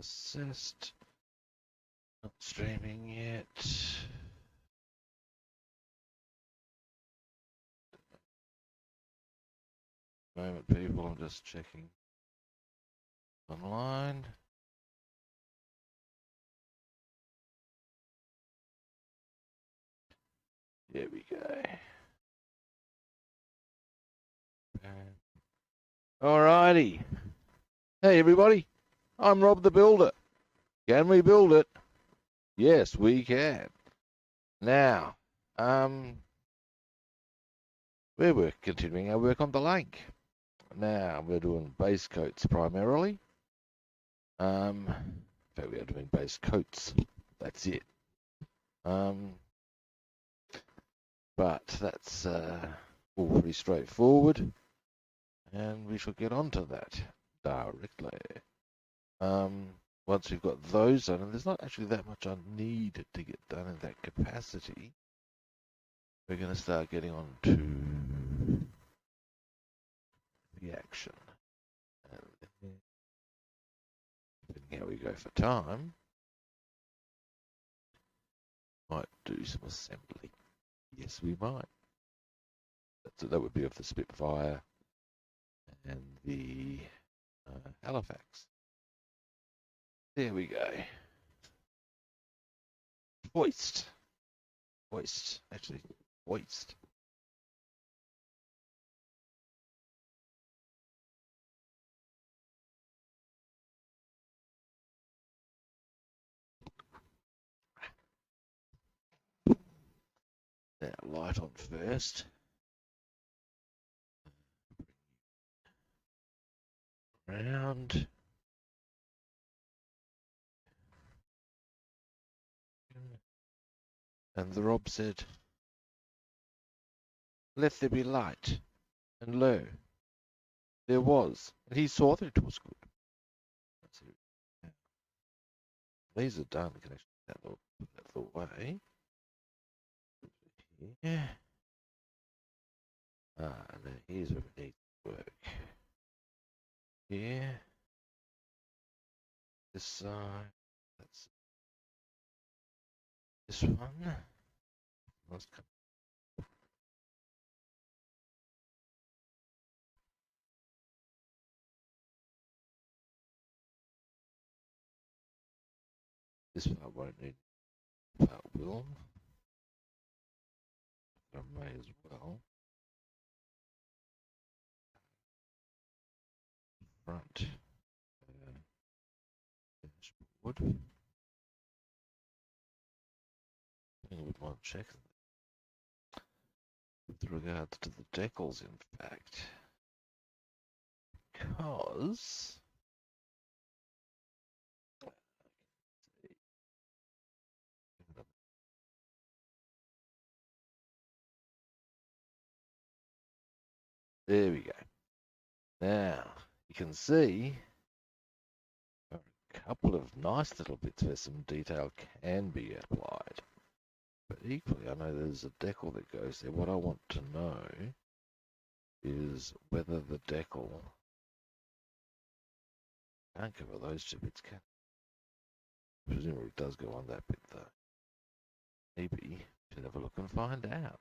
assist. Not streaming yet. Moment, people, I'm just checking online. There we go. Alrighty. Hey everybody, I'm Rob the Builder. Can we build it? Yes, we can. Now, we're continuing our work on the lake. Now we're doing base coats primarily. In fact, we are doing base coats. That's it. But that's all pretty straightforward, and we shall get on to that directly. Once we've got those done, and there's not actually that much I need to get done in that capacity, we're going to start getting on to the action. And depending how we go for time, might do some assembly. Yes, we might. That would be of the Spitfire and the Halifax. There we go. Hoist. Actually, hoist. Now, light on first. Round. And the Rob said, "Let there be light." And lo, there was. And he saw that it was good. These are done. We can actually put that away. Yeah. Now here's where we need to work. Here. This side. That's this one. Let's come. This part won't need. Part will. I may as well. Front. Dashboard. I would want to check with regards to the decals, in fact, because there we go. Now you can see a couple of nice little bits where some detail can be applied. But equally, I know there's a decal that goes there. What I want to know is whether the decal can't cover those two bits, can it? Presumably it does go on that bit though. Maybe should have a look and find out.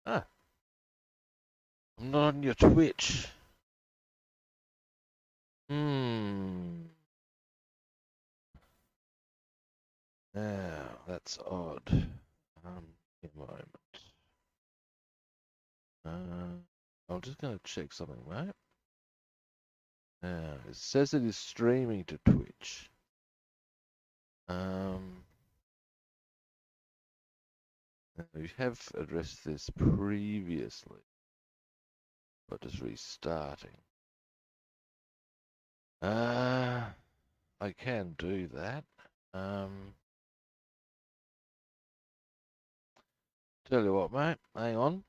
Ah, I'm not on your Twitch. Now that's odd. In a moment. I'm just going to check something, right? Now, it says it is streaming to Twitch. We have addressed this previously, but just restarting. I can do that. Tell you what, mate, hang on.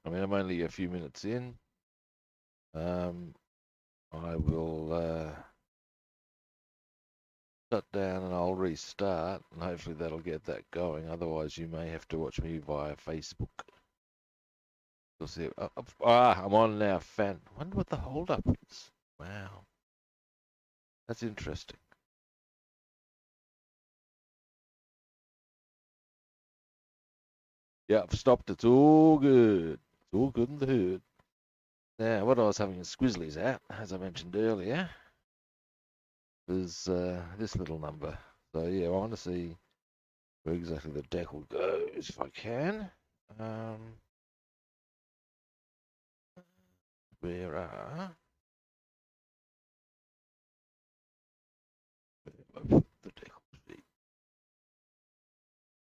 I mean, I'm only a few minutes in. I will shut down and I'll restart, and hopefully that'll get that going. Otherwise, you may have to watch me via Facebook. You'll see. I'm on now, fan. I wonder what the hold up is. Wow. That's interesting. Yeah, I've stopped. It's all good. It's all good in the hood. Now, what I was having squizzlies at, as I mentioned earlier, was this little number. So yeah, I want to see where exactly the decal goes if I can. Um, where are where have I put the decal sheet?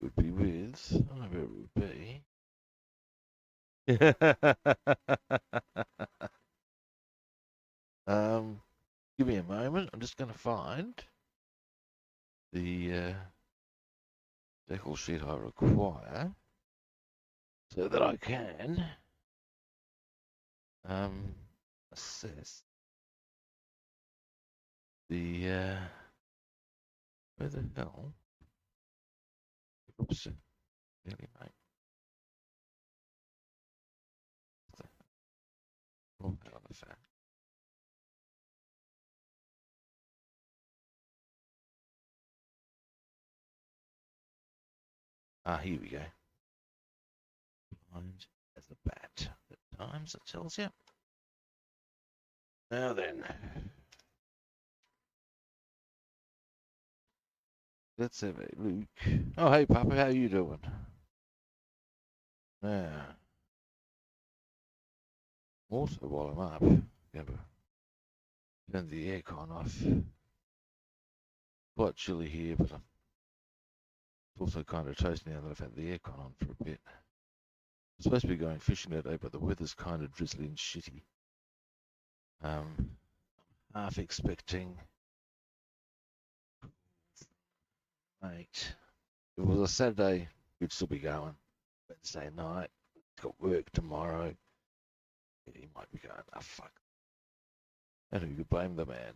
Would be with. I don't know where it would be. Give me a moment. I'm just going to find the decal sheet I require so that I can assess the where the hell? Oops, really, mate. Wrong out of fact. Ah, here we go. Blind as a bat. At times, it tells you. Now then, let's have a look. Oh, hey, Papa, how you doing? Now, also while I'm up, turn the aircon off. Quite chilly here, but it's also kind of toasty now that I've had the aircon on for a bit. I'm supposed to be going fishing today, but the weather's kind of drizzly and shitty. Half expecting, mate. If it was a Saturday, we'd still be going. Wednesday night, got work tomorrow. Yeah, he might be going, ah, fuck. And who could blame the man?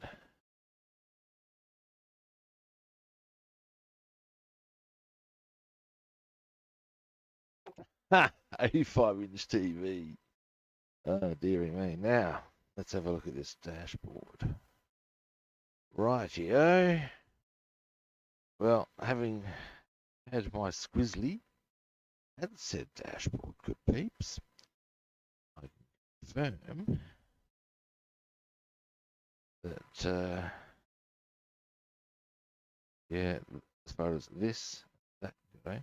Ha! 85-inch TV. Oh, dearie me. Now, let's have a look at this dashboard. Rightio. Well, having had my squizzly and said dashboard, good peeps, I can confirm that, yeah, as far as that go,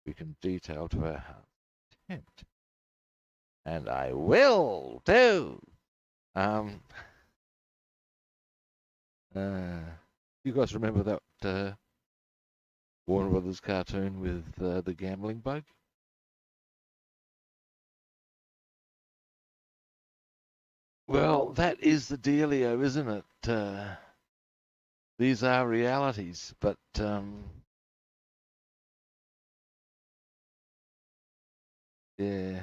we can detail to our heart's content. And I will do. Um, you guys remember that Warner Brothers cartoon with the gambling bug? Well, that is the dealio, isn't it? These are realities, but yeah,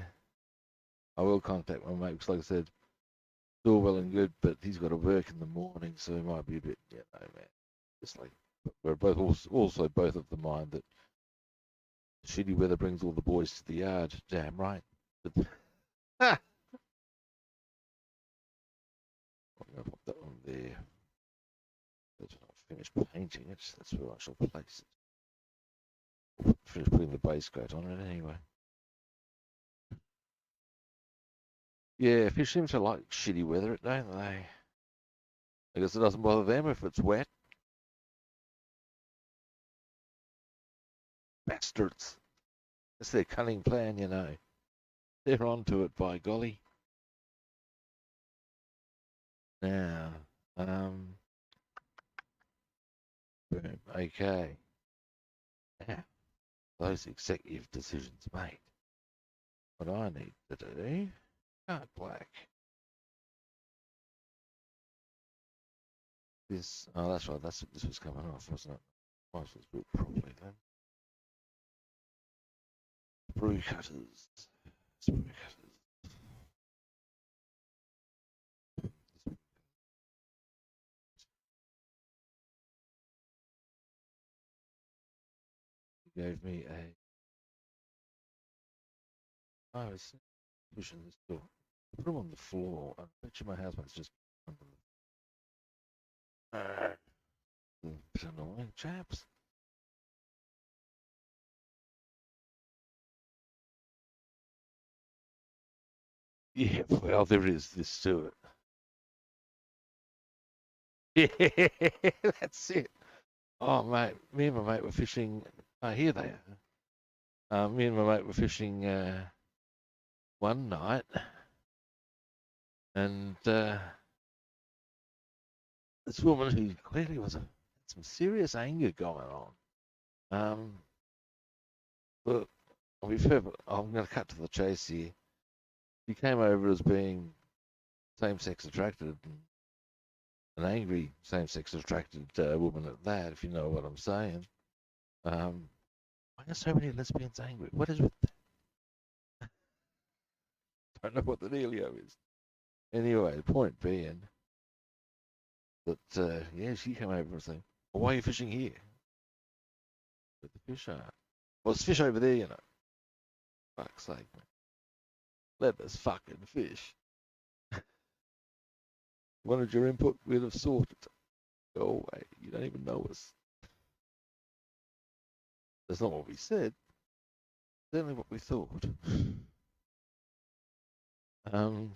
I will contact my mate because, like I said, it's all well and good, but he's got to work in the morning, so he might be a bit, man. Just like, but we're both also both of the mind that shitty weather brings all the boys to the yard. Damn right. But, I'm gonna pop that one there. That's when I finish painting it. That's where I shall place it. Finish putting the base coat on it anyway. Yeah, fish seem to like shitty weather, don't they? I guess it doesn't bother them if it's wet. Bastards. It's their cunning plan, you know. They're onto it, by golly. Now, boom. Okay. Now, those executive decisions made. What I need to do, card black. This, oh, that's right. This was coming off, wasn't it? Might as well do it properly then. Sprue cutters. Sprue cutters. He gave me a. I was pushing this door. Put them on the floor. I bet you my housemate's just under Bit annoying, chaps. Yeah, well, there is this to it. Yeah, that's it. Oh, mate, me and my mate were fishing. Oh, here they are. Me and my mate were fishing one night, and this woman who clearly was had some serious anger going on. But I'll be fair, but I'm going to cut to the chase here. She came over as being same-sex attracted, and an angry same-sex attracted woman at that, if you know what I'm saying. Why are so many lesbians angry? What is with that? Don't know what the dealio is. Anyway, the point being that, yeah, she came over and said, well, why are you fishing here? Where the fish are. Well, there's fish over there, you know. Fuck's sake, man. Let us fucking fish. Wanted your input, we'd have sorted. Go away. You don't even know us. That's not what we said. Certainly what we thought. Um,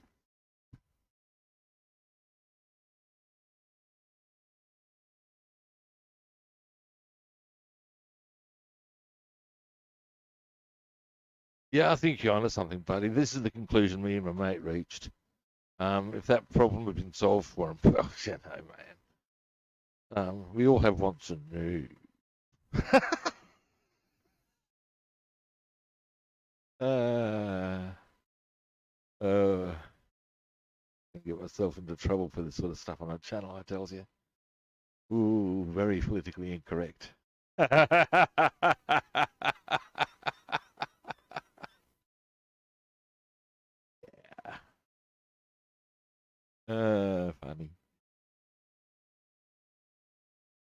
yeah, I think you're onto something, buddy. This is the conclusion me and my mate reached. If that problem had been solved for him, well, you know, man. We all have wants and needs. uh, uh, I get myself into trouble for this sort of stuff on our channel, I tells you. Ooh, very politically incorrect. Funny.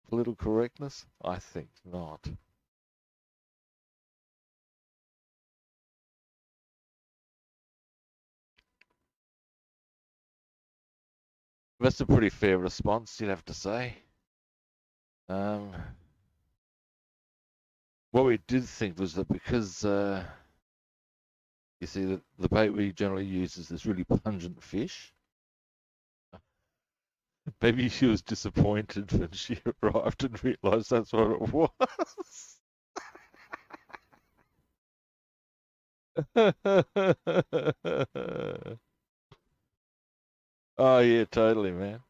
Political correctness? I think not. That's a pretty fair response, you'd have to say. Um, what we did think was that because you see the bait we generally use is this really pungent fish. Maybe she was disappointed when she arrived and realised that's what it was. Oh yeah, totally, man.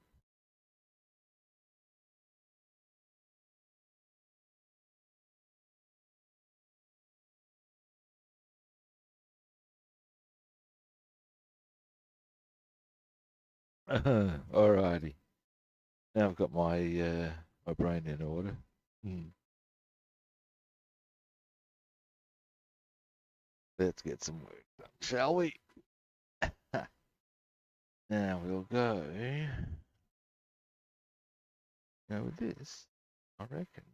Alrighty. Now I've got my brain in order. Hmm. Let's get some work done, shall we? Now we'll go with this, I reckon.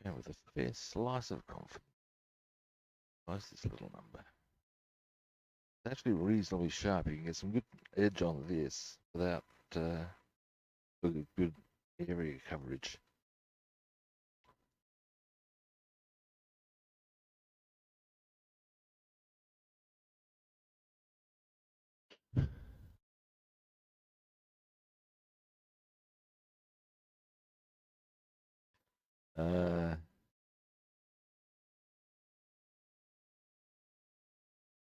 Go with a fair slice of confidence. What's this little number? It's actually reasonably sharp. You can get some good edge on this without good area coverage. Uh,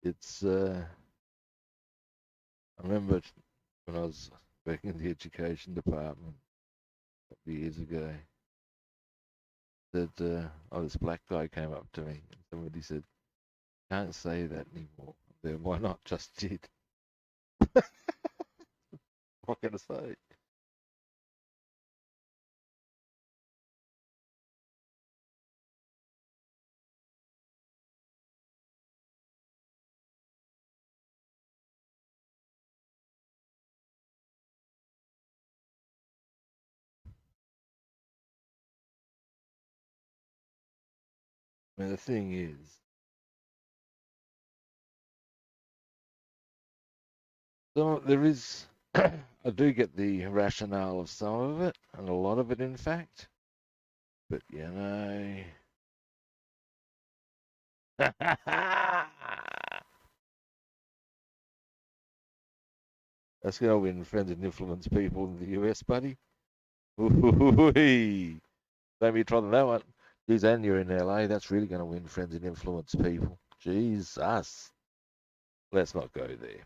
it's I remember when I was back in the education department a couple of years ago that oh, this black guy came up to me and somebody said, "Can't say that anymore." Then why not? Just did. What can I say? I mean, the thing is, so there is. I do get the rationale of some of it, and a lot of it, in fact. But you know, that's gonna win friends and influence people in the US, buddy. Ooh-wee. Don't be trying that one. Geez, and you're in LA. That's really gonna win friends and influence people. Jesus. Let's not go there.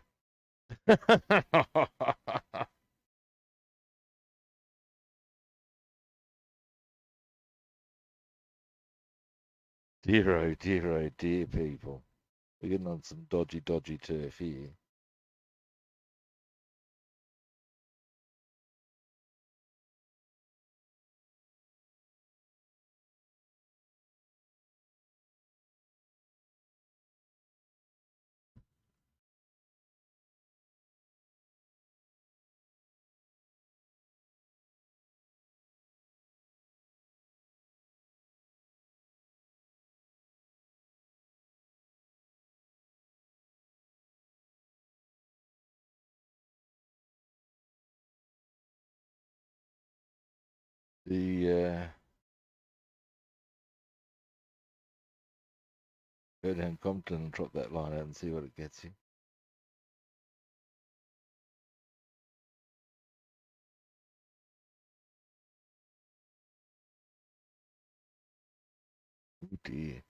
Dear, oh dear, oh dear, people. We're getting on some dodgy, dodgy turf here. The go down Compton and drop that line out and see what it gets you. Oh dear.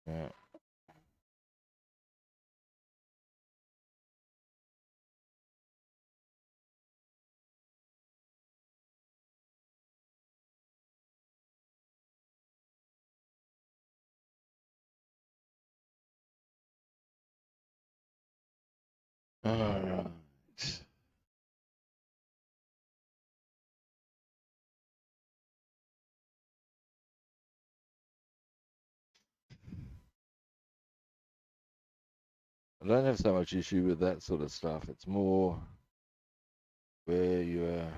Yeah. All right. I don't have so much issue with that sort of stuff. It's more where you are.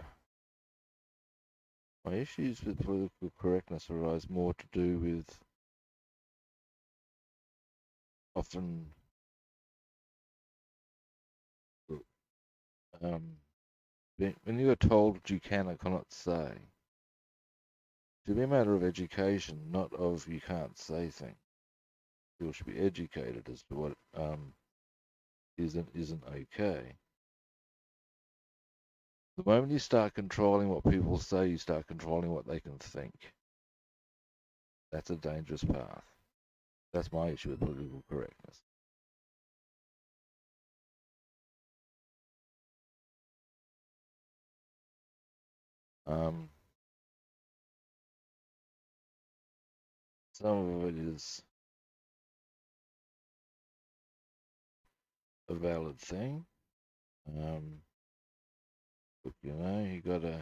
My issues with political correctness arise more to do with often um, when you are told what you can or cannot say. It should be a matter of education, not of you can't say things. People should be educated as to what isn't okay. The moment you start controlling what people say, you start controlling what they can think. That's a dangerous path. That's my issue with political correctness. Um, some of it is a valid thing. But you gotta.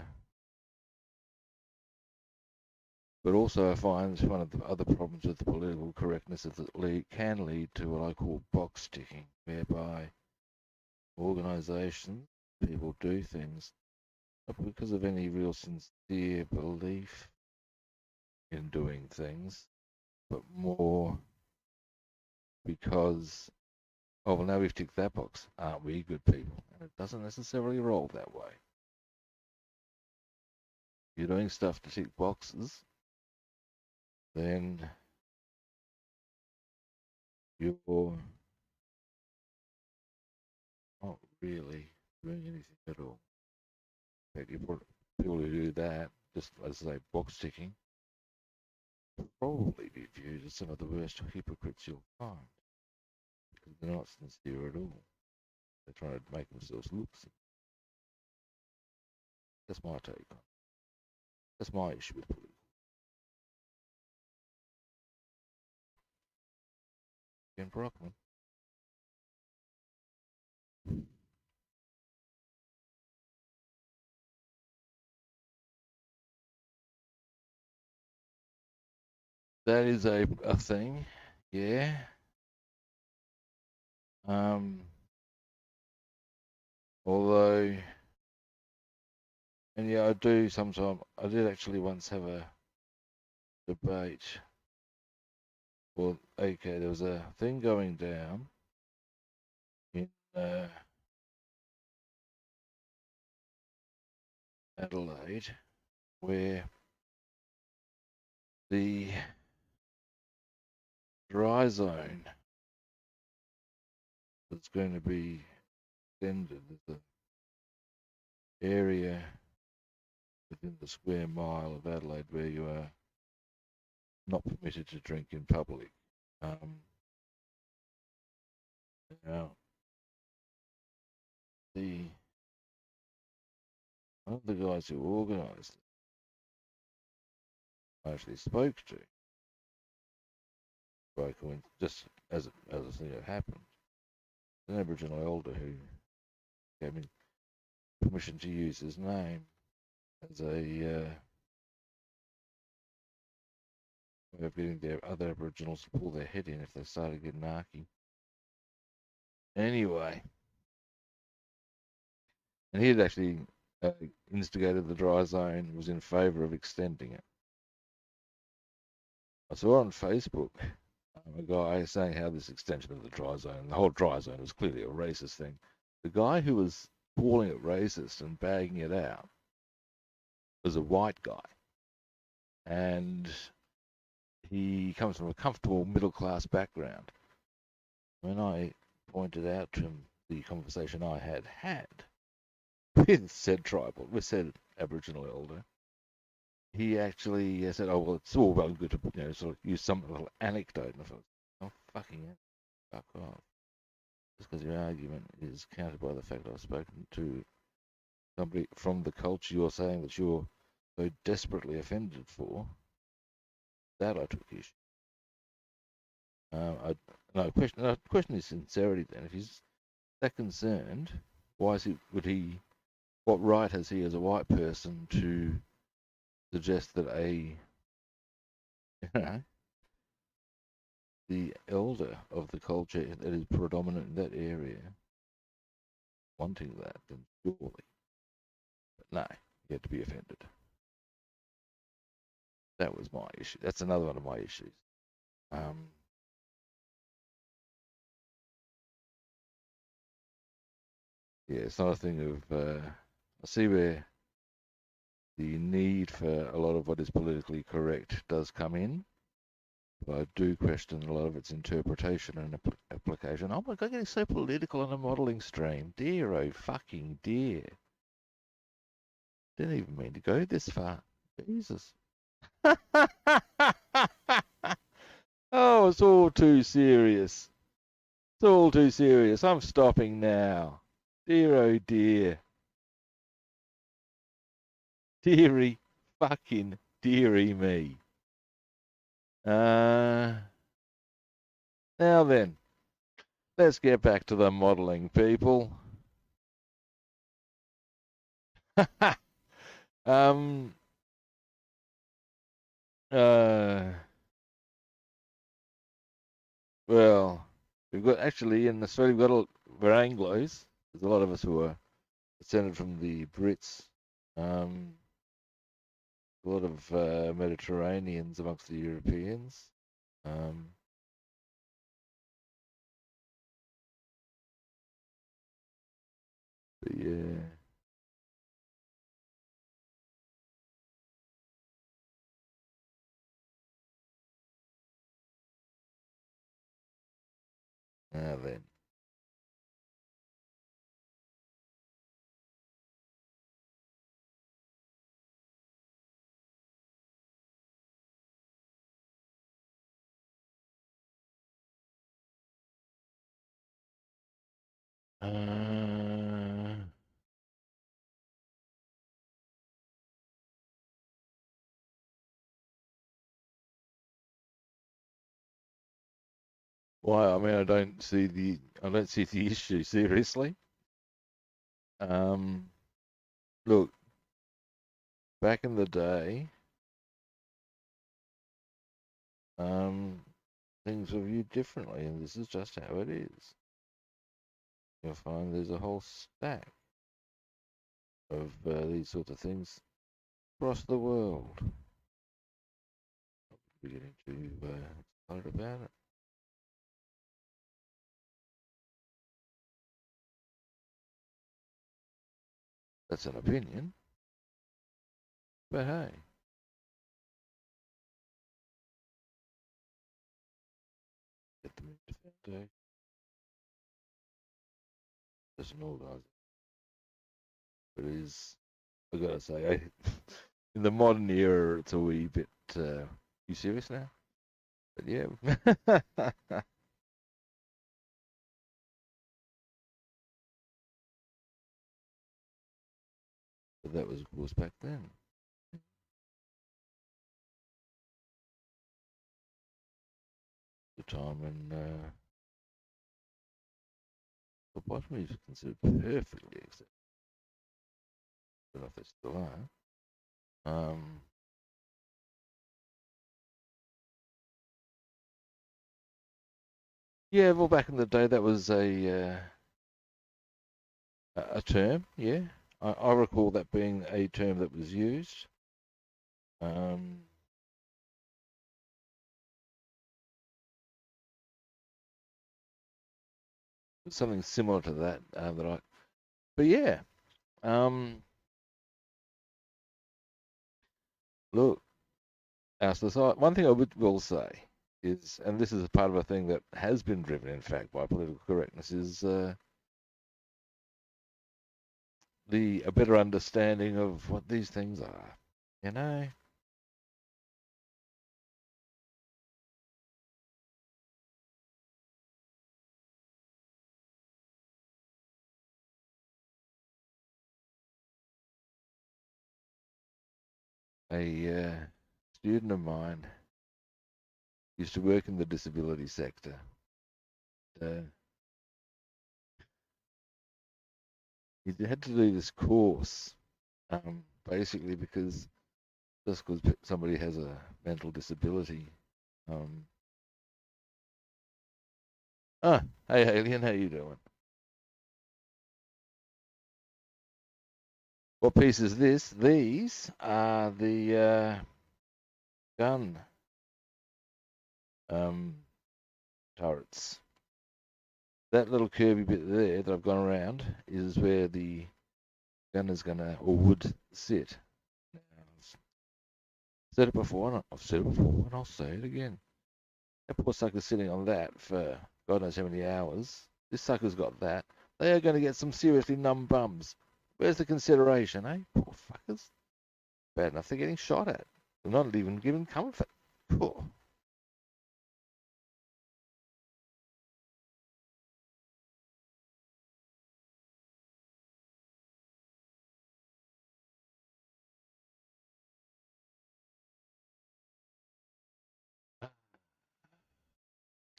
But also, I find one of the other problems with the political correctness is that it can lead to what I call box ticking, whereby organisations, people do things not because of any real sincere belief in doing things, but more because, oh, well, now we've ticked that box. Aren't we good people? And it doesn't necessarily roll that way. If you're doing stuff to tick boxes, then you're not really doing anything at all. In fact, people who do that, just as I say, box ticking, probably be viewed as some of the worst hypocrites you'll find because they're not sincere at all. They're trying to make themselves look sincere. That's my take on it. That's my issue with political. Ken Brockman. That is a thing, yeah. Um, although, and yeah, I do sometimes. I did actually once have a debate. Well, okay, there was a thing going down in Adelaide where the dry zone that's going to be extended, the area within the square mile of Adelaide where you are not permitted to drink in public. Now, the one of the guys who organised it, I actually spoke to, by coincidence, just as a thing that happened, an Aboriginal elder who gave me permission to use his name as a way of getting their other Aboriginals to pull their head in if they started getting narky. Anyway, and he had actually instigated the dry zone and was in favour of extending it. I saw on Facebook a guy saying how this extension of the dry zone, the whole dry zone, was clearly a racist thing. The guy who was calling it racist and bagging it out was a white guy, and he comes from a comfortable middle class background. When I pointed out to him the conversation I had with said tribal, with said Aboriginal elder, he actually said, "Oh well, it's all well and good to sort of use some little anecdote." And I thought, "Oh fucking hell, fuck off!" Just because your argument is countered by the fact I've spoken to somebody from the culture you're saying that you're so desperately offended for, that I took issue. I question his sincerity then. If he's that concerned, why is he? What right has he as a white person to suggest that the elder of the culture that is predominant in that area wanting that? Then surely, but no, you had to be offended. That was my issue. That's another one of my issues. Yeah, it's not a thing of. I see where the need for a lot of what is politically correct does come in, but I do question a lot of its interpretation and application. Oh my God, getting so political on a modelling stream. Dear, oh fucking dear. Didn't even mean to go this far. Jesus. Oh, it's all too serious. It's all too serious. I'm stopping now. Dear, oh dear. Deary fucking dearie me. Now then, let's get back to the modelling, people. um, well, we've got actually in Australia, we're Anglos. There's a lot of us who are descended from the Brits. A lot of Mediterraneans amongst the Europeans. Um, but yeah. Now then. Uh, Why? I mean, I don't see the issue seriously. Um, Look, back in the day, things were viewed differently, and this is just how it is. You'll find there's a whole stack of these sorts of things across the world. We're getting too excited about it. That's an opinion, but hey, get them into foundation. Doesn't organise it. It is, I gotta say, in the modern era, it's a wee bit. You serious now? But yeah. But that was, of course, back then. The time when lobotomy is considered perfectly acceptable. I don't know if they still are. Yeah, well, back in the day, that was a term. Yeah, I recall that being a term that was used. Um, Something similar to that that I. But yeah, um, look, our society. One thing I will say is, and this is a part of a thing that has been driven, in fact, by political correctness, is a better understanding of what these things are. You know, a student of mine used to work in the disability sector. Uh, he had to do this course, basically because just because somebody has a mental disability. Um, Hey Alien, how you doing? What piece is this? These are the gun um, turrets. That little curvy bit there that I've gone around is where the gun is gonna or would sit. I've said it before, and I've said it before, and I'll say it again. That poor sucker's sitting on that for God knows how many hours. This sucker's got that. They are going to get some seriously numb bums. Where's the consideration, eh? Poor fuckers. Bad enough they're getting shot at. They're not even given comfort. Poor.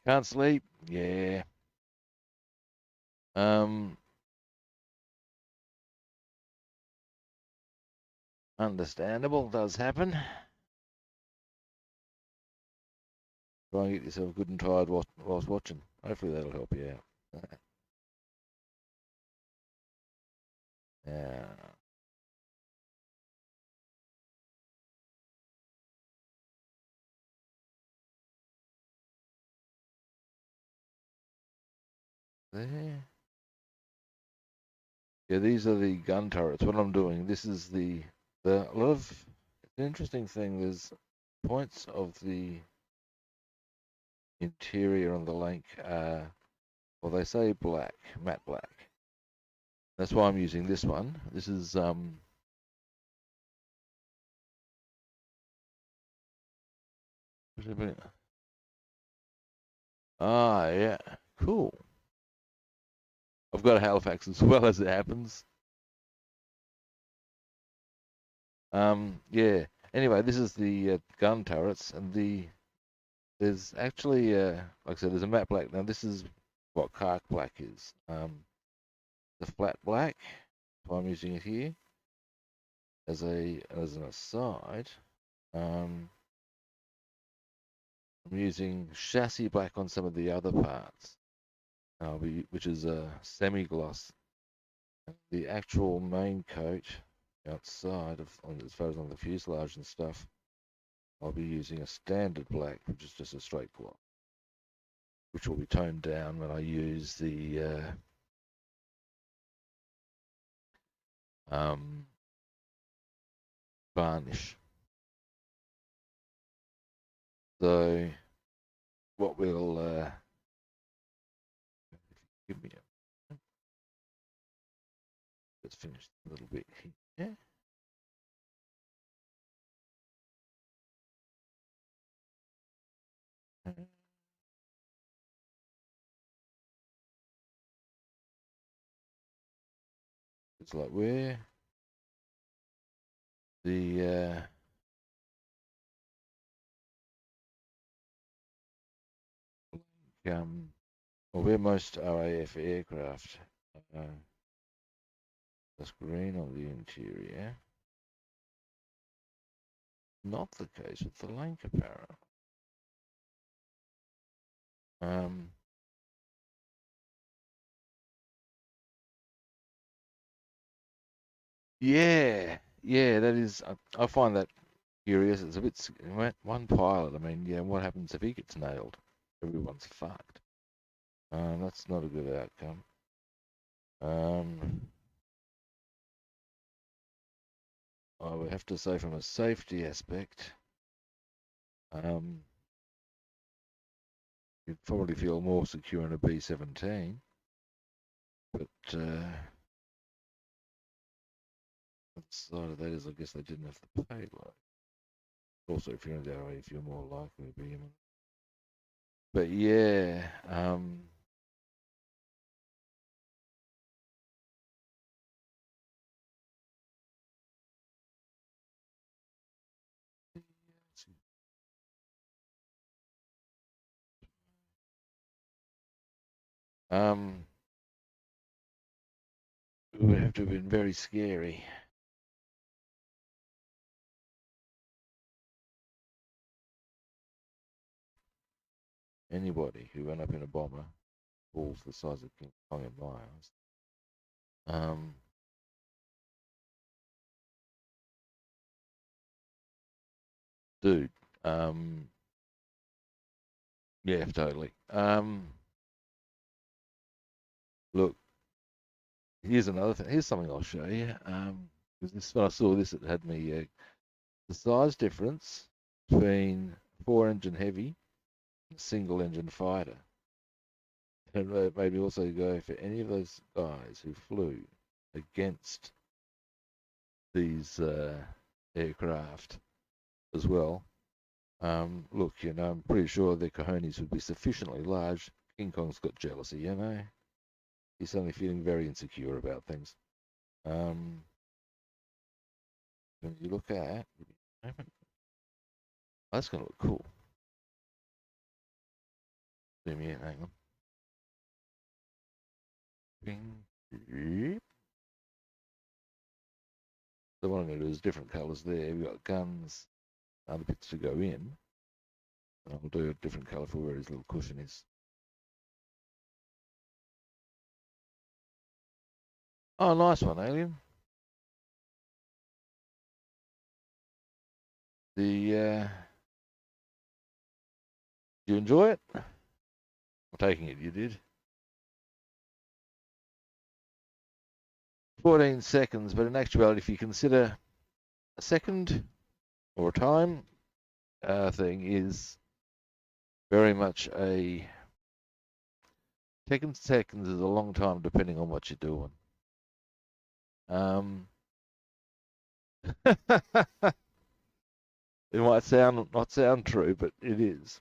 Can't sleep? Yeah. Um, Understandable. Does happen. Try and get yourself good and tired whilst watching. Hopefully that'll help you out. Yeah. There. Yeah, these are the gun turrets. What I'm doing, this is a lot of it's an interesting thing. There's points of the interior on the link well they say black, matte black. That's why I'm using this one. This is yeah. Cool. I've got a Halifax as well as it happens. Yeah. Anyway, this is the gun turrets and there's actually, like I said, there's a matte black. Now this is what Kark black is. The flat black. So I'm using it here as an aside. I'm using chassis black on some of the other parts, which is a semi-gloss. The actual main coat outside of, as far as on the fuselage and stuff, I'll be using a standard black, which is just a straight gloss, which will be toned down when I use the varnish. So what we'll give me a, let's finish a little bit here. It's like where the or where most RAF aircraft that's green on the interior. Not the case with the Lancaster. Yeah, that is. I find that curious. It's a bit one pilot. I mean, yeah, what happens if he gets nailed? Everyone's fucked. That's not a good outcome. I would have to say, from a safety aspect, you'd probably feel more secure in a B-17, but the side of that is, I guess they didn't have the payload. Also, if you're in the RAF, you're more likely to be in it. But yeah, it would have to have been very scary. Anybody who went up in a bomber, balls the size of King Kong in my eyes. Dude, yeah, totally. Look, here's another thing. Here's something I'll show you. Because this, when I saw this, it had me the size difference between 4-engine heavy and single-engine fighter. And it made me also go for any of those guys who flew against these aircraft as well. Look, I'm pretty sure their cojones would be sufficiently large. King Kong's got jealousy, He's suddenly feeling very insecure about things. When you look at, that's going to look cool. Zoom in, hang on. So what I'm going to do is different colours there. We've got guns, other bits to go in. And I'll do a different colour for where his little cushion is. Oh, nice one, Alien. The you enjoy it? I'm taking it you did. 14 seconds, but in actuality, if you consider a second or a time thing is very much a seconds is a long time depending on what you're doing. It might not sound true, but it is.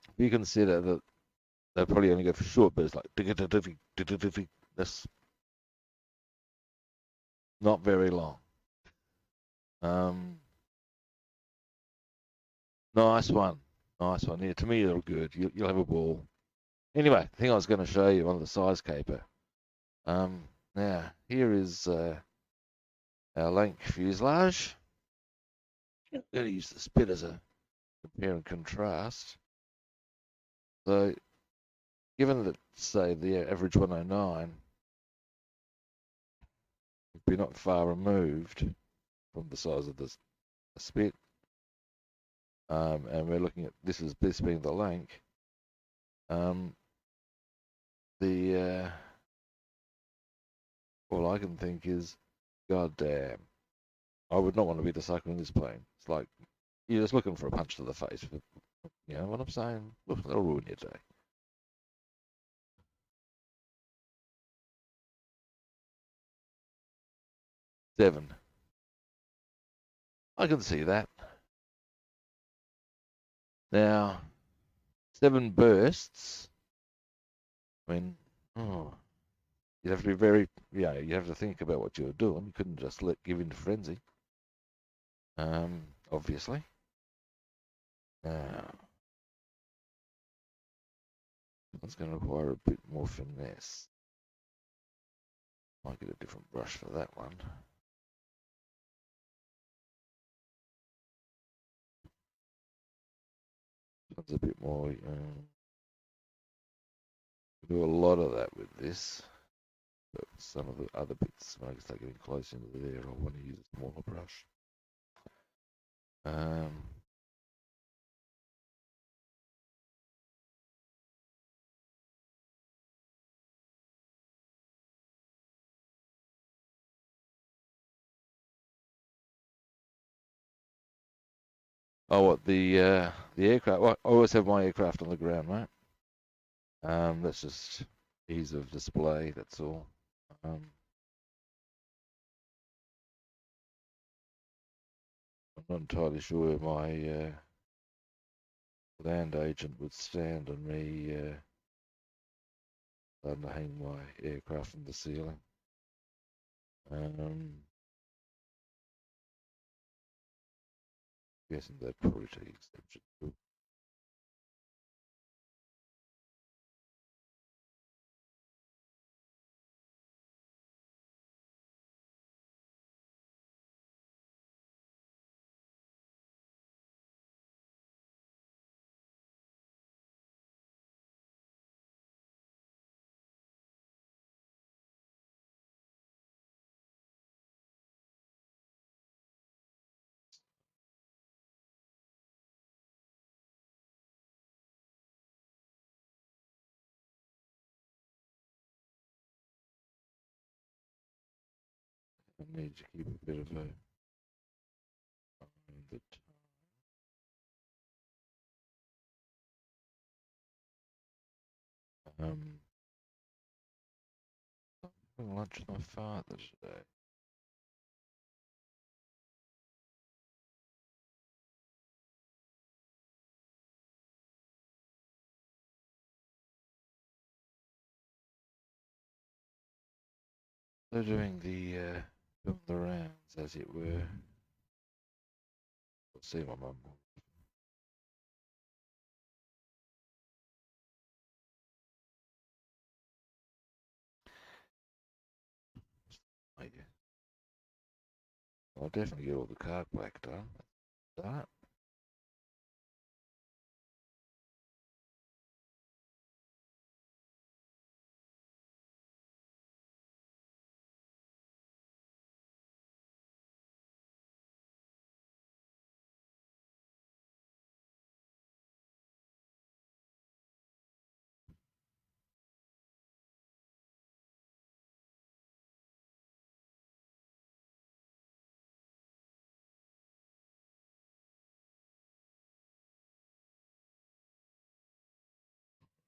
If you consider that they'll probably only go for short bursts like that's not very long. Nice one. Nice one. Yeah, to me they're good. You'll have a ball. Anyway, the thing I was going to show you on the size caper. Now here is our link fuselage. I'm going to use this bit as a compare and contrast. So, given that say the average 109, we're not far removed from the size of the spit, and we're looking at this being the link. The all I can think is, God damn, I would not want to be the sucker in this plane. It's like you're just looking for a punch to the face. You know what I'm saying? That'll ruin your day. Seven. I can see that. Now, 7 bursts. I mean, oh, you'd have to be very, you have to think about what you're doing. You couldn't just give in to frenzy. Obviously. Now, that's going to require a bit more finesse. Might get a different brush for that one. That's a bit more. Do a lot of that with this, but some of the other bits, when I start getting close into there, I want to use a smaller brush. Oh, what the aircraft? Well, I always have my aircraft on the ground, right? That's just ease of display. That's all. I'm not entirely sure where my land agent would stand on me starting to hang my aircraft from the ceiling. Guessing that probably take exception to. I need to keep a bit of a the having lunch with my father today. They're doing the rounds, as it were. I'll see my mum. Oh, yeah. I'll definitely get all the card black done. Start.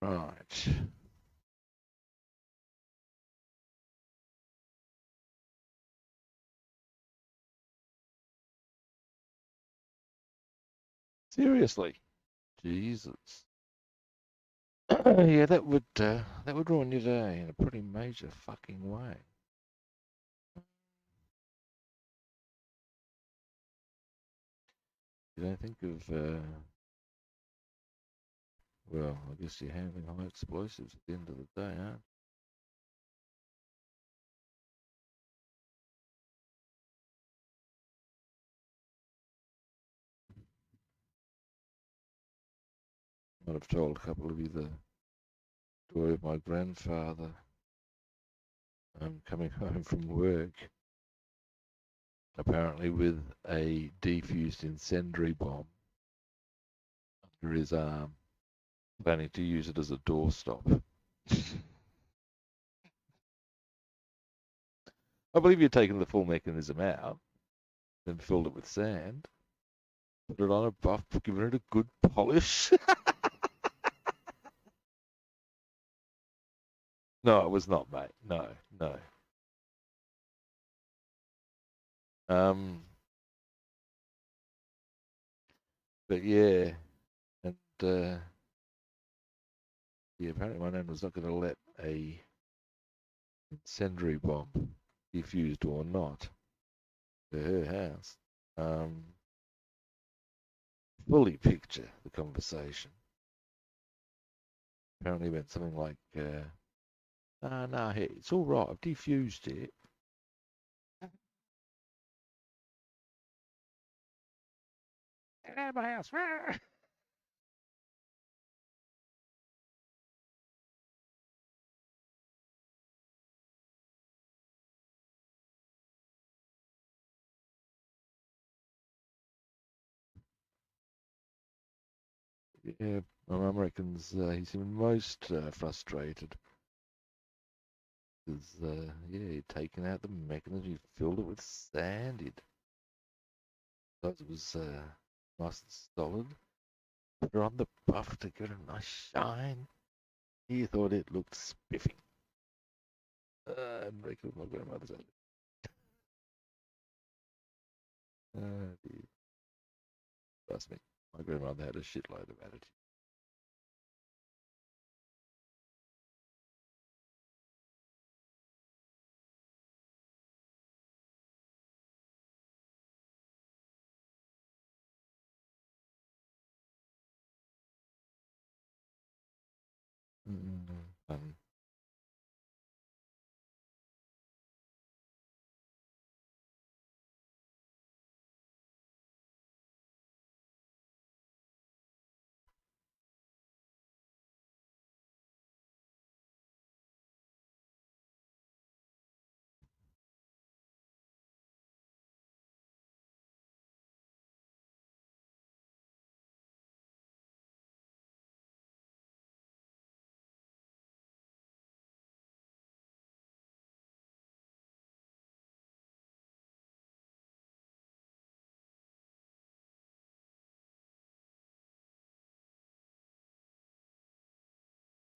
Right. Seriously. Jesus. Yeah, that would ruin your day in a pretty major fucking way. You don't think of Well, I guess you're handling high explosives at the end of the day, huh? Might have told a couple of you the story of my grandfather coming home from work, apparently with a defused incendiary bomb under his arm, planning to use it as a doorstop. I believe you'd taken the full mechanism out, then filled it with sand, put it on a buff, given it a good polish. No, it was not, mate. No, no. Um, but yeah, and yeah, apparently my nan was not going to let a incendiary bomb, defused or not, to her house. Fully picture the conversation. Apparently it went something like, no, hey, it's all right, I've defused it. Get out of my house. Yeah, my mum reckons he seemed most frustrated because, yeah, he'd taken out the mechanism, he filled it with sand, he'd thought it was nice and solid, put her on the buff to give it a nice shine. He thought it looked spiffy. And reckon my grandmother's at it. Dear. Trust me, my grandmother had a shitload of attitude. Um,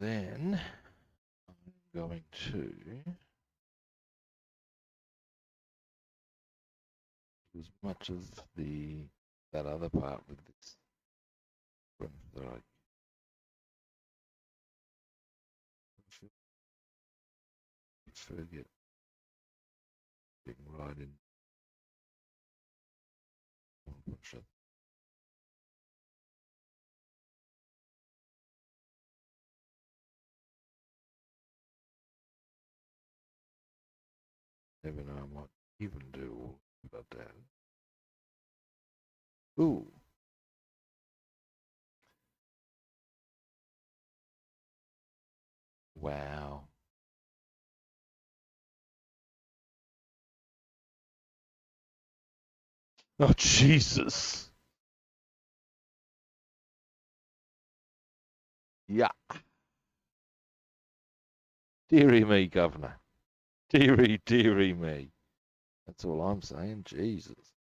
then I'm going to do as much of that other part with this that I forget getting right in. Never know, I might even do all about that. Ooh, wow. Oh, Jesus. Yeah. Dearie me, Governor. Dearie, dearie me. That's all I'm saying. Jesus.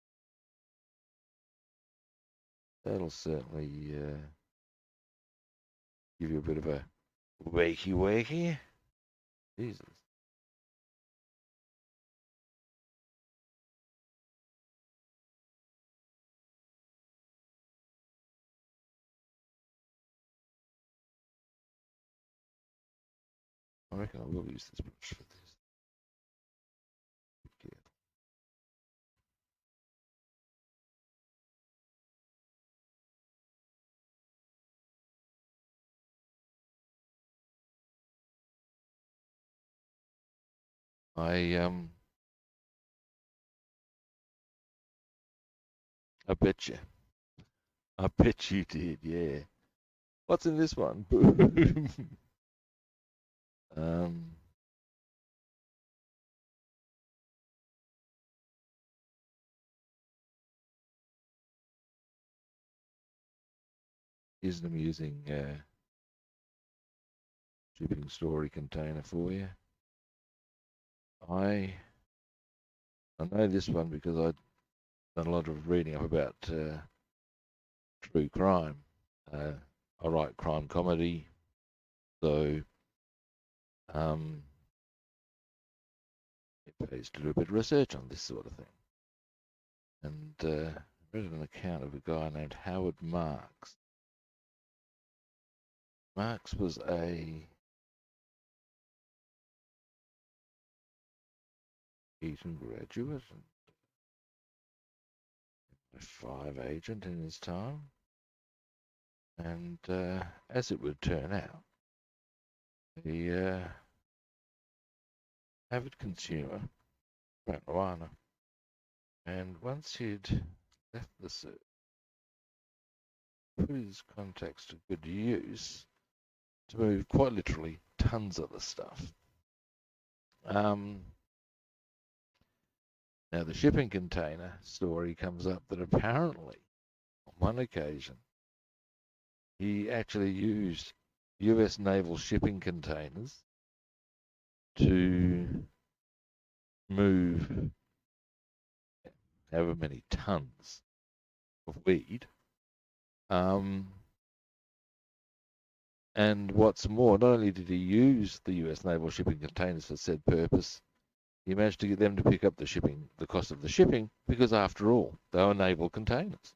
That'll certainly give you a bit of a wakey wakey. Jesus. I reckon I will use this brush for this. Yeah. I I bet you. I bet you did, yeah. What's in this one? Boom. um, here's an amusing shipping story container for you. I I know this one because I've done a lot of reading up about true crime. Uh, I write crime comedy, so um, it pays to do a bit of research on this sort of thing. And I read an account of a guy named Howard Marks. Marks was a Eton graduate and a 5 agent in his time. And as it would turn out, he avid consumer of marijuana. And once he'd left the service, put his contacts to good use to move quite literally tons of the stuff. Um, Now, the shipping container story comes up that apparently, on one occasion, he actually used US naval shipping containers to move however many tons of weed. And what's more, not only did he use the US naval shipping containers for said purpose, he managed to get them to pick up the cost of the shipping, because after all, they were naval containers.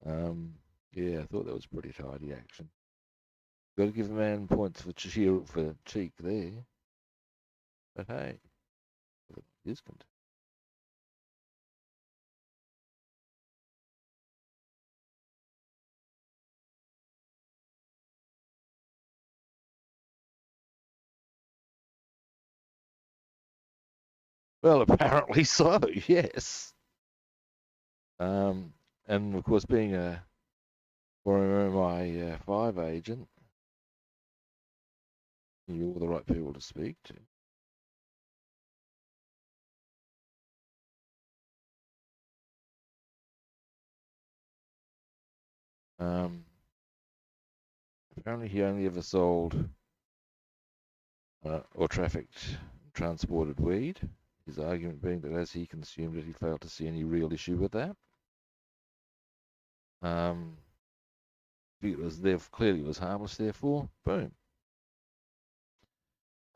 Um, yeah, I thought that was pretty tidy action. Got to give a man points for cheek there. But hey, his container. Well, apparently so. Yes. Um, and of course, being a former MI5 agent, you're the right people to speak to. Um, Apparently, he only ever sold or trafficked, transported weed. His argument being that as he consumed it, he failed to see any real issue with that. It was there clearly was harmless. Therefore, boom.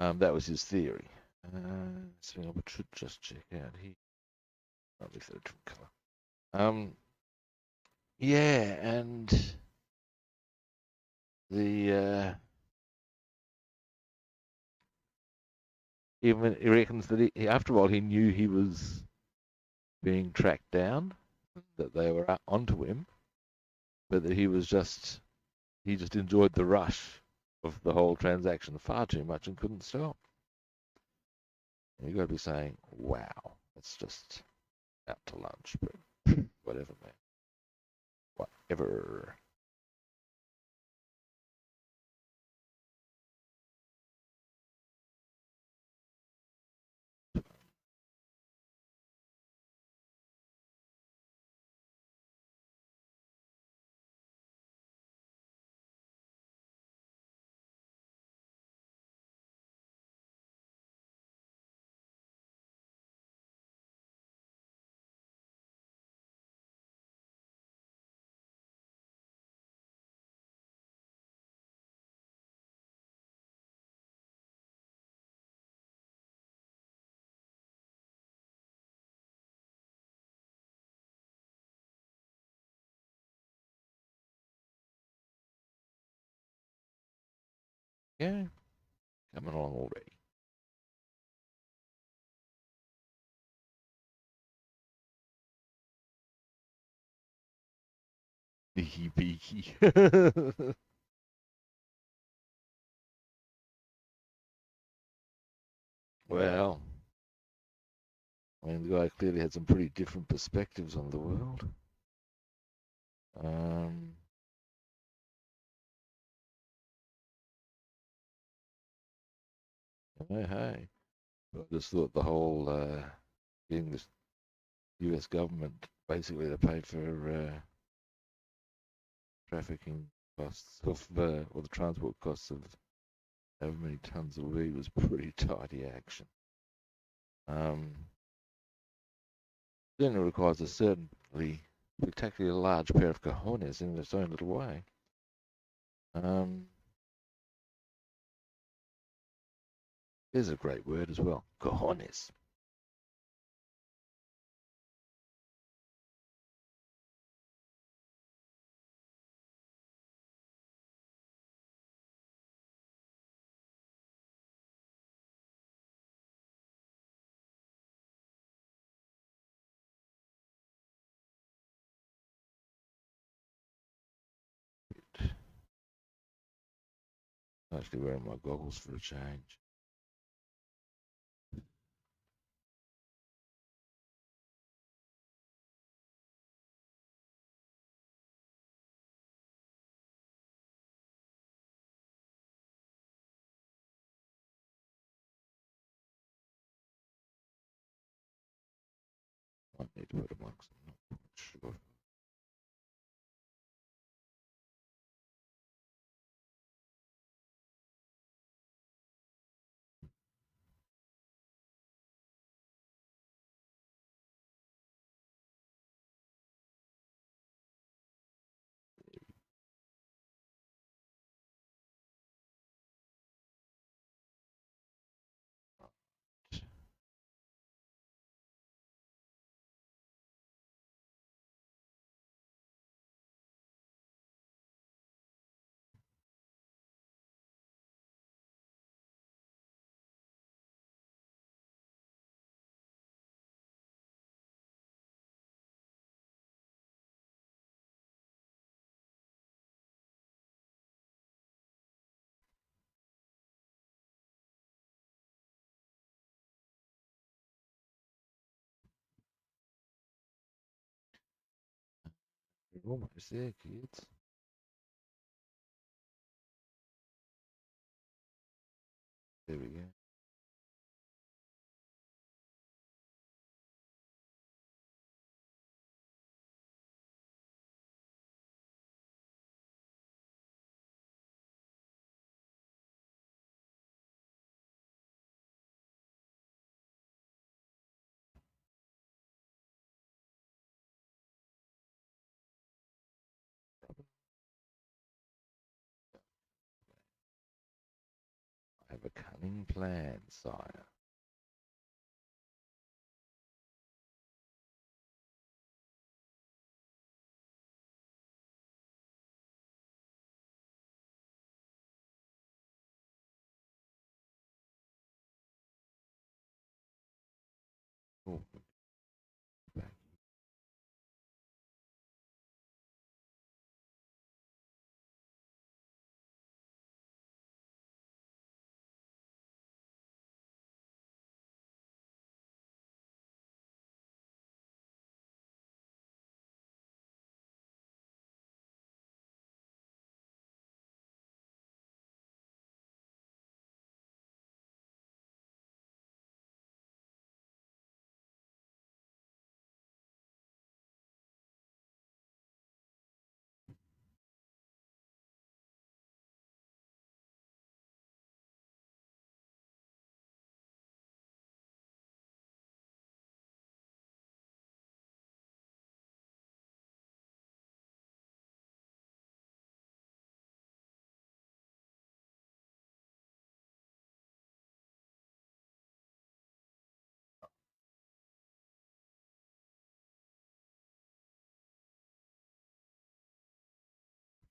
That was his theory. So I should just check out here. I'll leave that a different color. Yeah, and the even he reckons that after all he knew he was being tracked down, that they were onto him, but that he just enjoyed the rush of the whole transaction far too much and couldn't stop. And you got to be saying, "Wow, it's just out to lunch," but whatever, man, whatever. Yeah, coming along already. Sneaky beaky. Yeah. Well, I mean, the guy clearly had some pretty different perspectives on the world. Um, hey. I just thought the whole getting the U.S. government basically to pay for trafficking costs of, or the transport costs of however many tons of weed was pretty tidy action. Um, then it requires a certainly spectacularly large pair of cojones in its own little way. Um, there's a great word as well, cojones. I'm actually wearing my goggles for a change. I need to put them on 'cause I'm not sure. We're almost there, kids. There we go. I have a cunning plan, sire. Oh, back.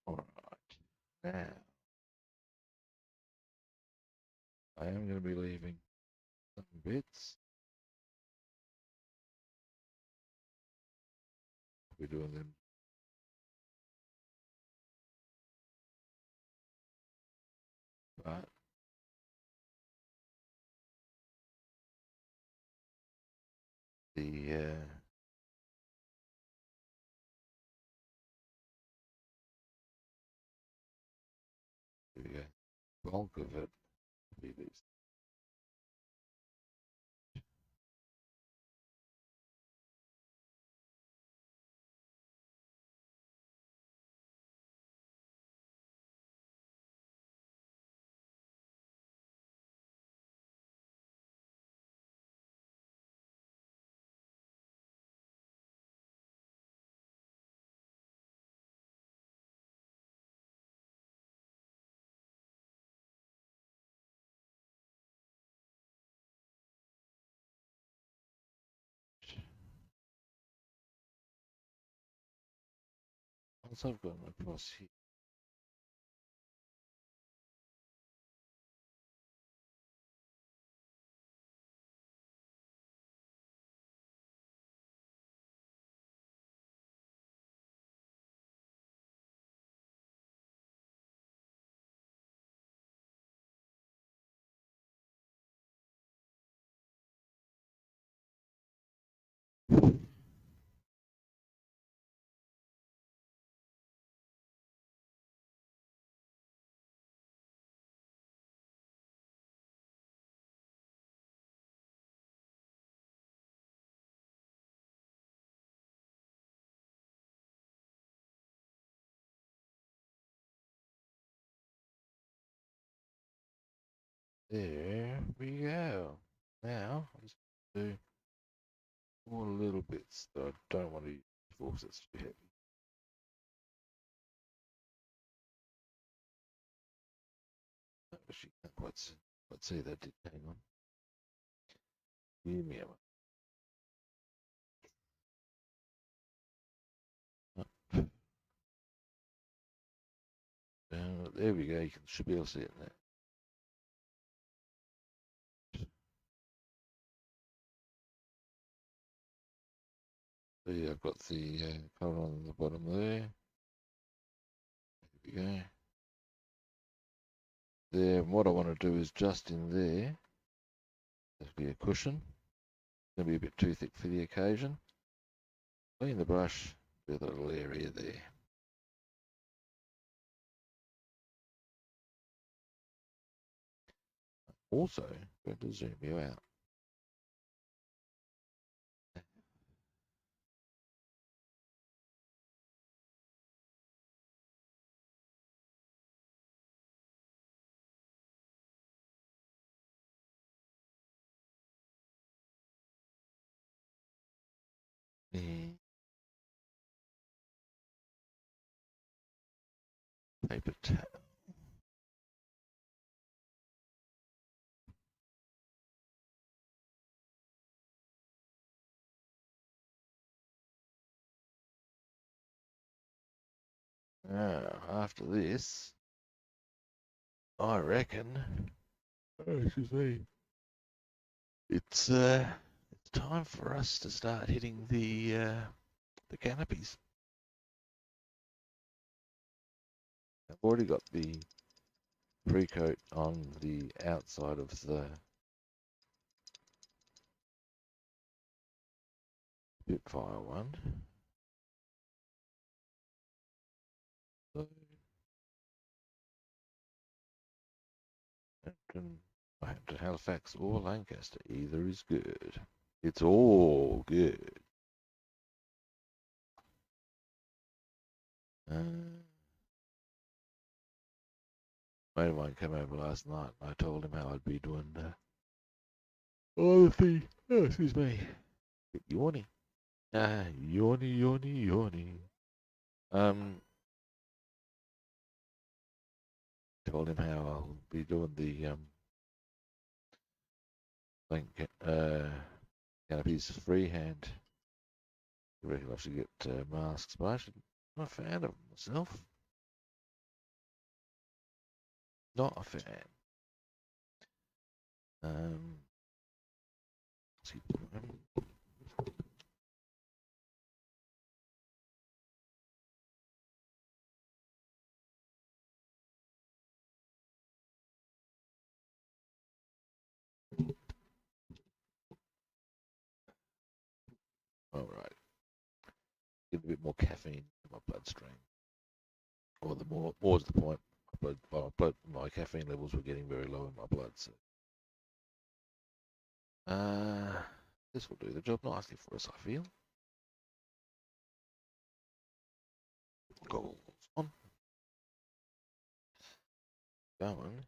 All right. Now, I am going to be leaving some bits. We're doing them Right. The there we go. Bulk of it will be these. Once I've gotten across here. There we go. Now, I just do more little bits that I don't want to use force it's too heavy. Actually, can't quite see that. Hang on. Give me a moment. There we go. You should be able to see it now. So yeah, I've got the colour on the bottom there. There we go. There, what I want to do is just in there, there'll be a cushion. It's going to be a bit too thick for the occasion. Clean the brush with a little area there. Also, going to zoom you out. Yeah. Paper towel. Now, after this, I reckon, excuse me, it's time for us to start hitting the canopies. I've already got the pre-coat on the outside of the Spitfire one. So, Hampton, Halifax or Lancaster, either is good. It's all good. Mate of mine came over last night and I told him how I'd be doing all the thing. Oh, excuse me. Bit yawny. Yawny, yawny, yawny. Told him how I'll be doing the canopies freehand. I reckon I should get masks, but I'm not a fan of them myself. Not a fan. get a bit more caffeine in my bloodstream. Or the more to the point, my caffeine levels were getting very low in my blood. So, this will do the job nicely for us, I feel. Goggles on. Going.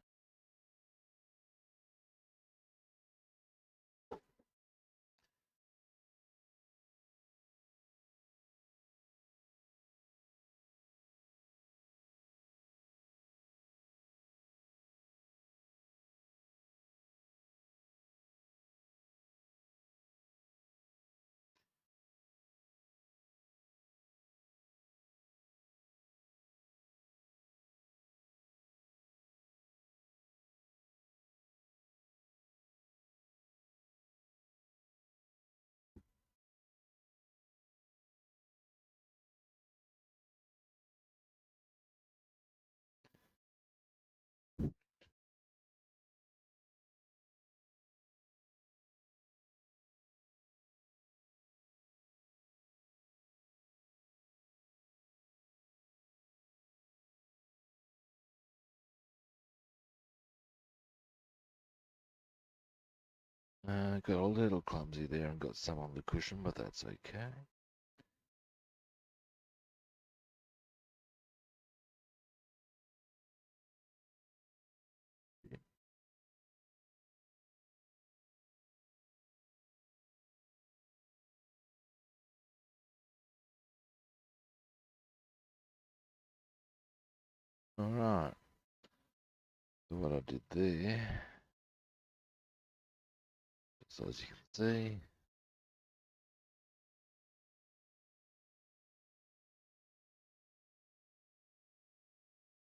Got a little clumsy there and got some on the cushion, but that's okay. Alright, so what I did there, so as you can see,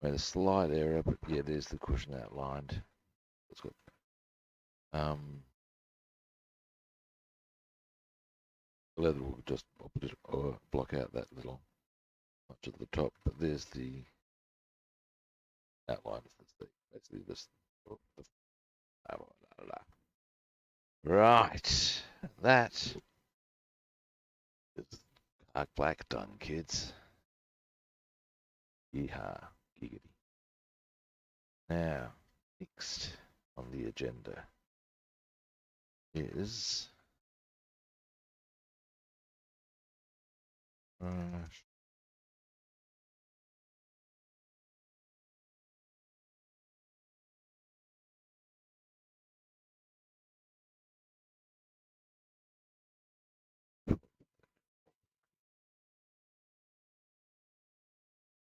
made a slight error, but yeah, there's the cushion outlined. It's got the leather will just block out that little much at the top, but there's the outline of the thing. Basically, this. Right, that is dark black done, kids. Yeehaw, giggity. Now, next on the agenda is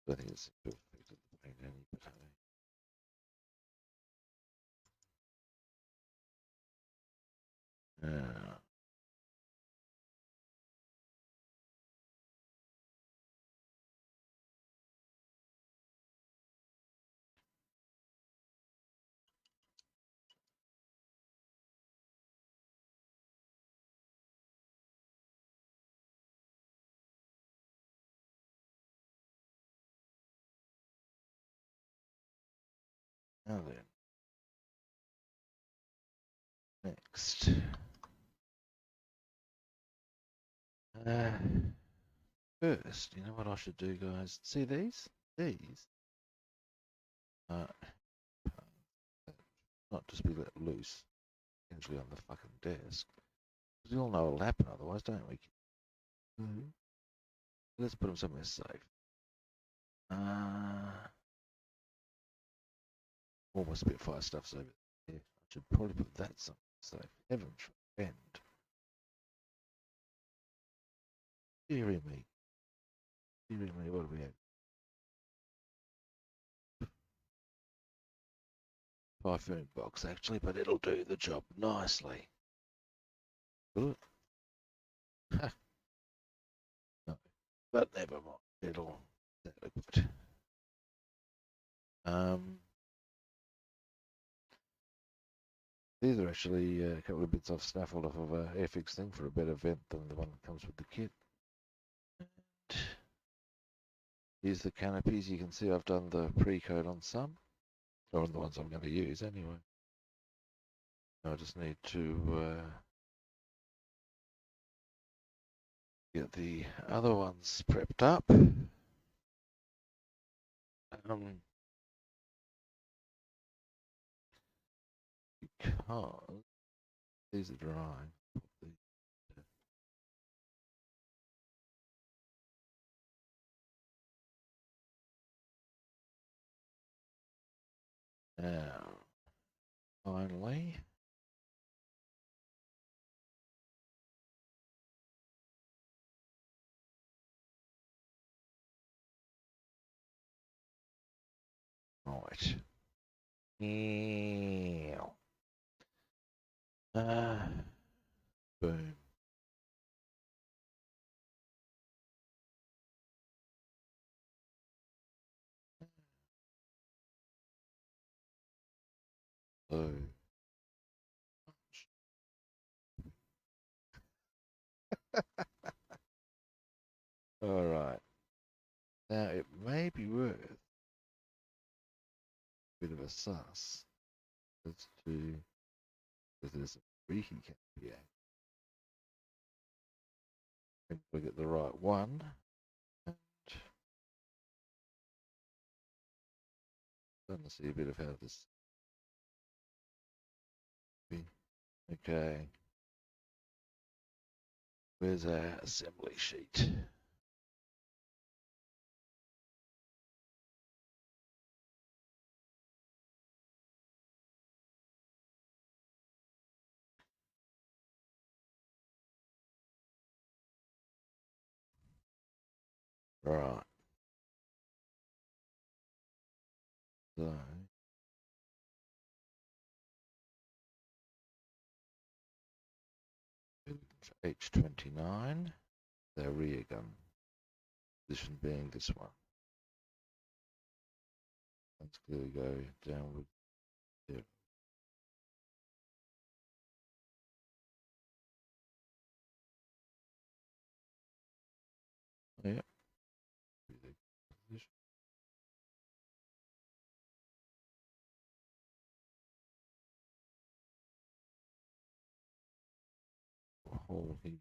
I think it's perfect at the paint any, but now then, next. First, you know what I should do, guys? See these? These not just be let loose, potentially on the fucking desk. Because we all know it'll happen otherwise, don't we? Let's put them somewhere safe. Almost a bit fire stuff's over there. I should probably put that somewhere safe. Heaven forbid. Deary me. Deary me, what do we have? Typhoon box actually, but it'll do the job nicely. Will it? No, but never mind. It'll adequate. These are actually a couple of bits I've snaffled off of a Airfix thing for a better vent than the one that comes with the kit. And here's the canopies. You can see I've done the pre-coat on some, or on the ones I'm going to use anyway. I just need to Get the other ones prepped up. Because these are dry. Now, finally, right. Boom. So, all right. Now it may be worth a bit of a suss as to whether there's a reheat here. And we get the right one. And starting to see a bit of how this. Okay. Where's our assembly sheet? Right. So H29, the rear gun position being this one. Let's clearly go downward. Yeah. Yeah. Hold it.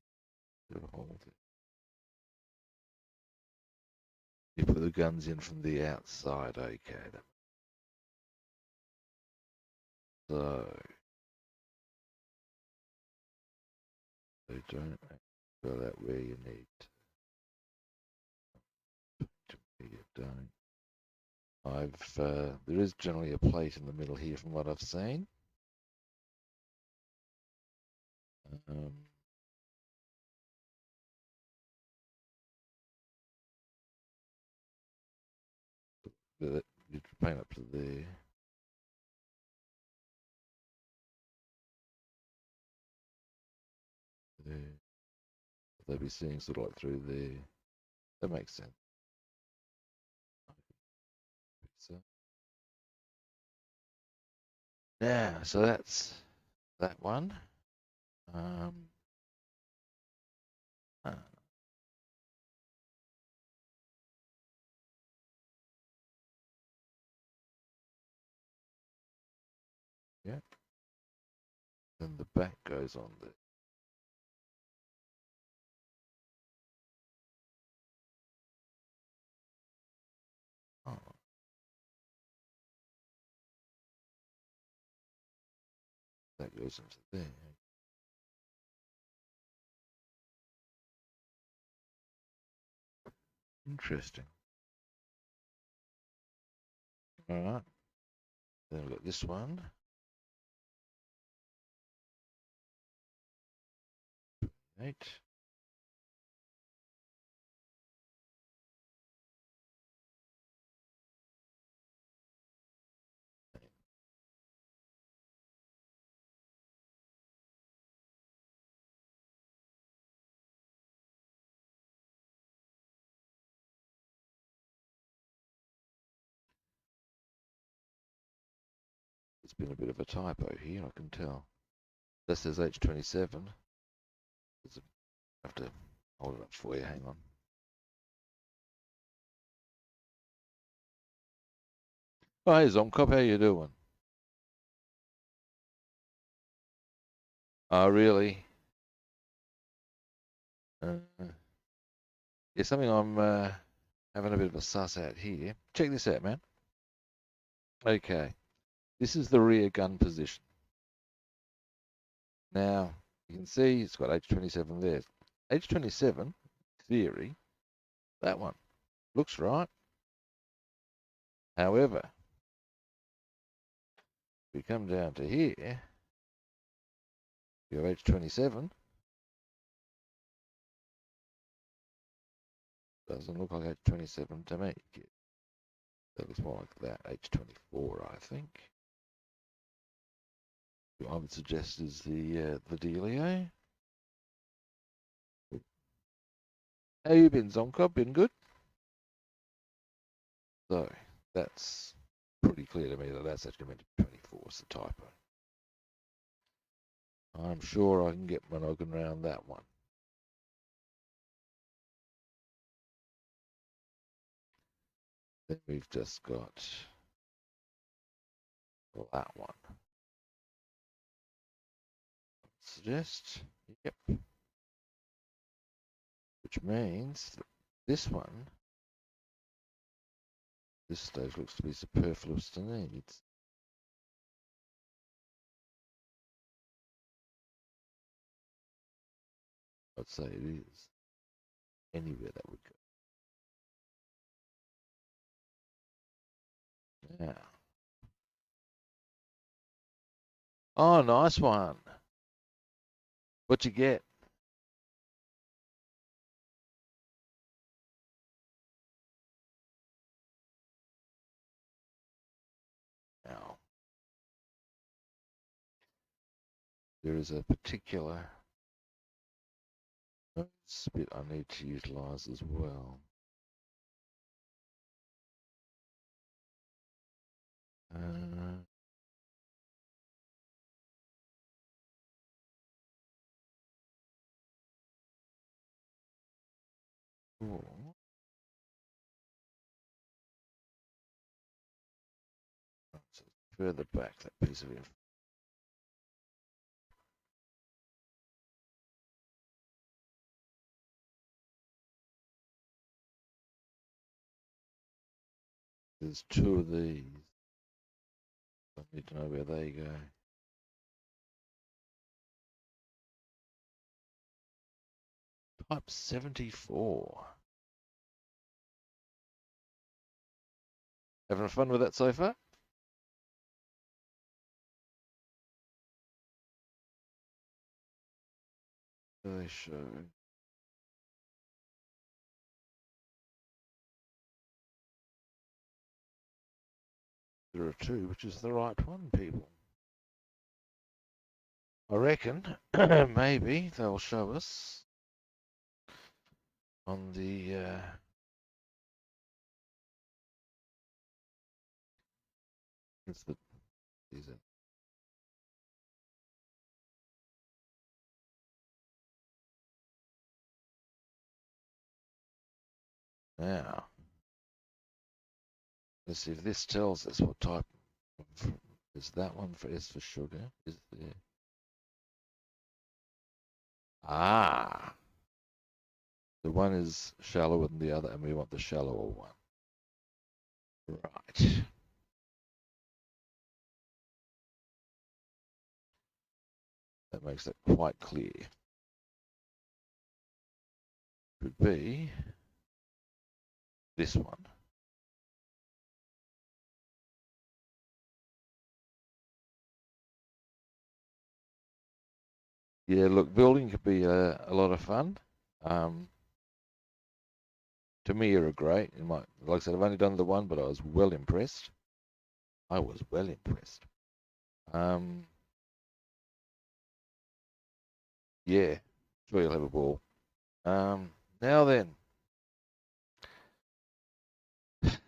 Hold it. You put the guns in from the outside, okay. So they don't go that where you need to be. You don't. There is generally a plate in the middle here from what I've seen. But you paint up to there. There. They'll be seeing sort of like through there. That makes sense. So, yeah, so that's that one. Um, uh, yeah. Then the back goes on there. Oh, that goes into there. Interesting. All right. Then we've got this one. Right. It's been a bit of a typo here, I can tell. That says H27. I have to hold it up for you. Hang on. Oh, hey, Zomcop, how you doing? Oh, really? Yeah, something I'm having a bit of a suss at here. Check this out, man. Okay, this is the rear gun position. Now, you can see it's got H27 there. H27, theory, that one looks right. However, if we come down to here, you have H27. Doesn't look like H27 to me. That looks more like that, H24, I think. What I would suggest is the dealio. How you been, Zonkob? Been good? So, that's pretty clear to me that that's actually meant to be 24. It's a typo. I'm sure I can get my noggin around that one. Then we've just got that one. Suggest, yep. Which means that this one, this stage looks to be superfluous to needs. I'd say it is. Anywhere that would go. Now. Oh, nice one. What you get? Now, there is a particular bit I need to utilize as well. Cool. So further back, that piece of info. There's two of these. I need to know where they go. Type 74. Having fun with that so far? They show. There are two, which is the right one, people. I reckon maybe they'll show us on the it's the these are now. Let's see if this tells us what type of, is that one for S for sugar. Is there the one is shallower than the other and we want the shallower one. Right. That makes that quite clear. Could be this one. Yeah, look, building could be a lot of fun. Tamiya are great. Like I said, I've only done the one, but I was well impressed. I was well impressed. Yeah, sure you'll have a ball. Now then,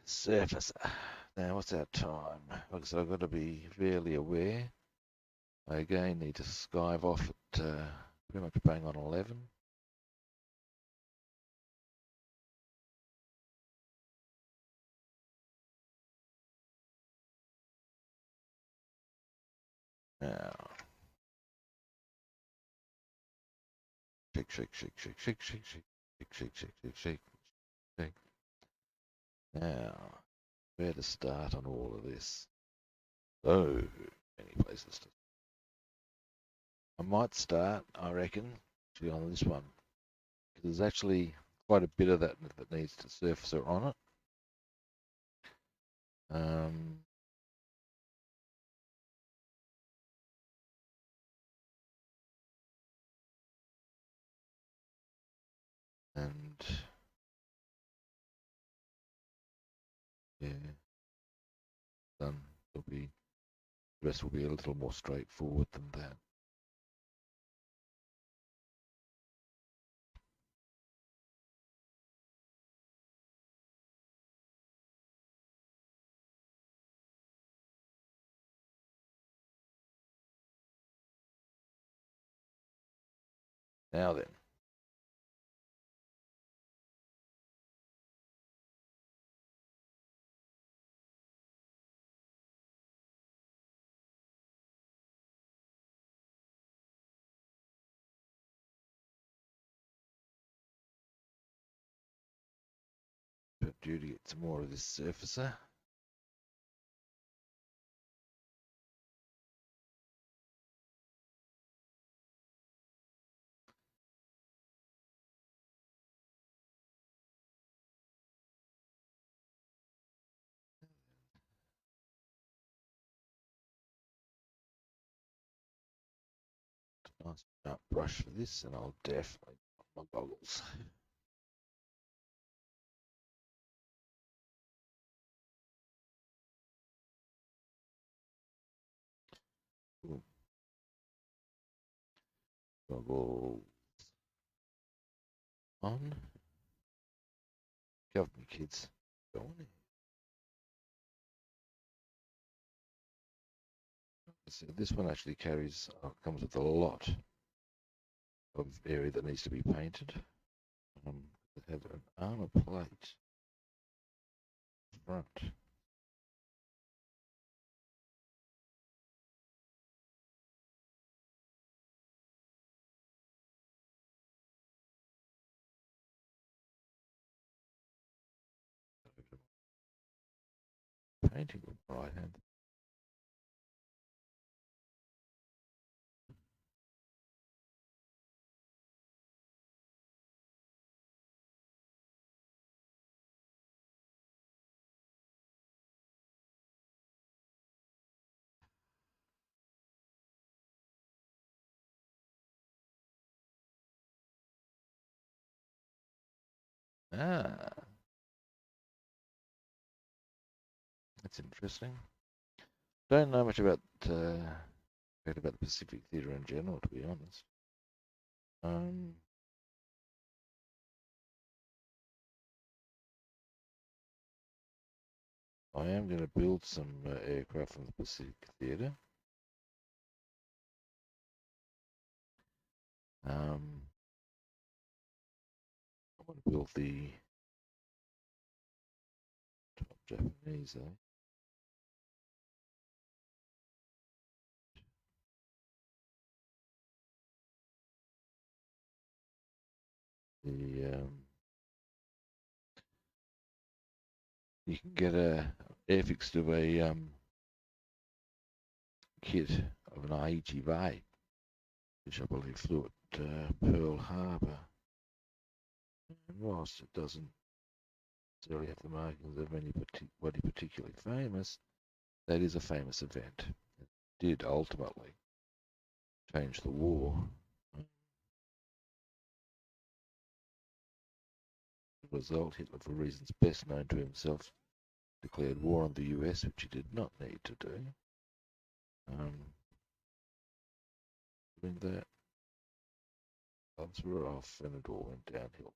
surface. Now, what's our time? Like I said, I've got to be fairly aware. I again need to skive off at pretty much bang on 11. Now, shake, shake, shake, shake, shake, shake, shake, shake, shake, shake, shake, shake. Okay. Now, where to start on all of this? So many places to. I might start, I reckon, actually on this one, because there's actually quite a bit of that that needs to surface on it. Um, and yeah, then there'll be the rest will be a little more straightforward than that. Now then, but due to get some more of this surfacer. Nice sharp brush for this, and I'll definitely put my goggles. Ooh, goggles on. Cover me, kids. Go on in. So this one actually comes with a lot of area that needs to be painted. It had an armor plate front. Painting with my right hand. Ah, that's interesting. Don't know much about the Pacific Theatre in general, to be honest. Um, I am going to build some aircraft from the Pacific Theatre. I want to build the top Japanese, eh? The you can get a Airfix to a kit of an IEGV, which I believe flew at Pearl Harbor. And whilst it doesn't necessarily have the markings of anybody particularly famous, that is a famous event. It did ultimately change the war. As a result, Hitler, for reasons best known to himself, declared war on the US, which he did not need to do. Doing that, clubs were off, and it all went downhill.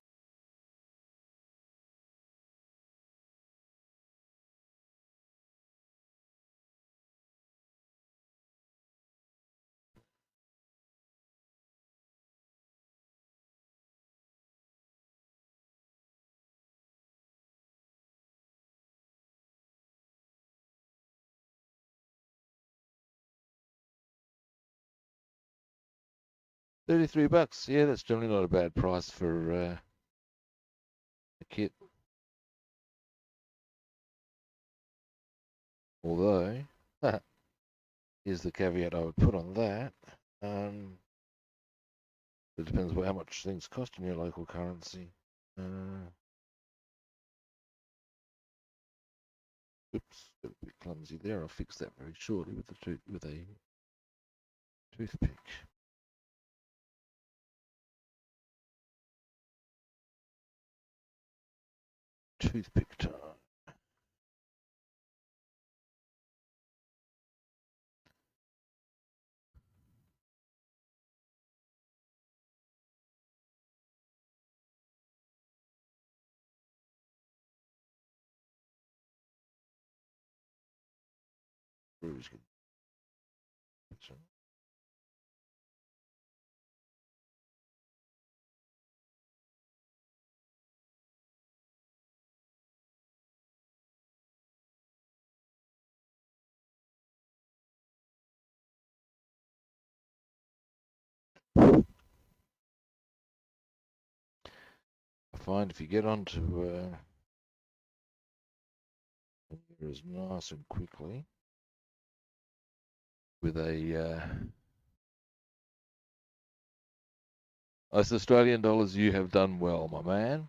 $33. Yeah, that's generally not a bad price for a kit. Although, here's the caveat I would put on that. It depends on how much things cost in your local currency. Oops, got a bit clumsy there. I'll fix that very shortly with a toothpick. Toothpick time. I find if you get onto as nice and quickly with a us Australian dollars, you have done well, my man.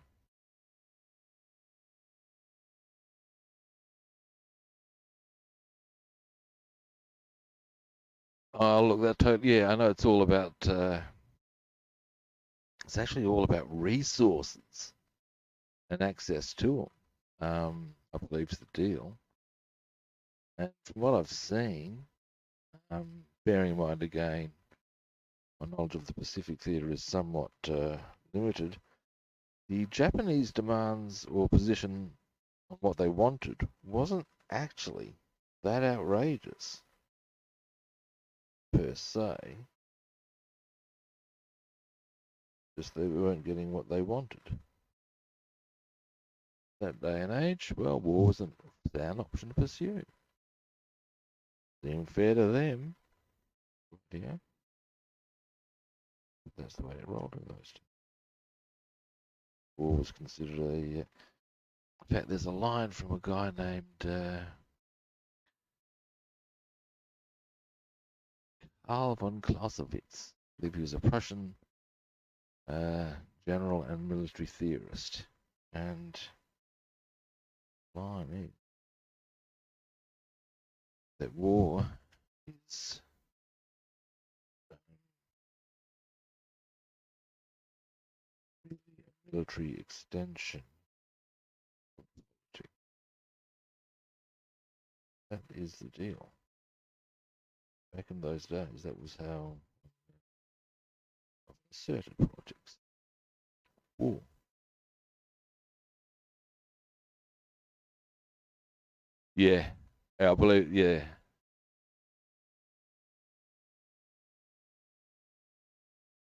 Oh, look, that totally, yeah, I know it's all about, it's actually all about resources and access to them, I believe is the deal. And from what I've seen, bearing in mind again, my knowledge of the Pacific theatre is somewhat limited, the Japanese demands or position on what they wanted wasn't actually that outrageous per se. Just they weren't getting what they wanted. That day and age, well, war was a sound option to pursue. Seemed fair to them. Yeah, that's the way it rolled in those two. War was considered a. In fact, there's a line from a guy named Karl von Clausewitz. I believe he was a Prussian general and military theorist. And line is that war is really a military extension. That is the deal. Back in those days, that was how I've asserted politics. War. Yeah, I believe. Yeah,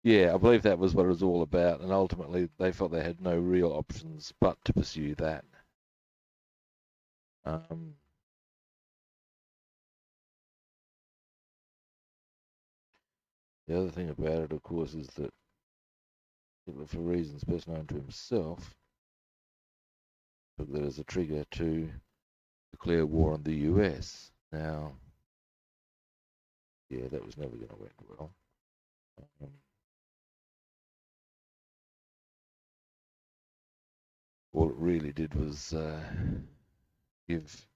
yeah, I believe that was what it was all about, and ultimately they felt they had no real options but to pursue that. Um, the other thing about it, of course, is that Hitler, for reasons best known to himself, took that as a trigger to declare war on the US. Now, yeah, that was never going to work well. Um, all it really did was give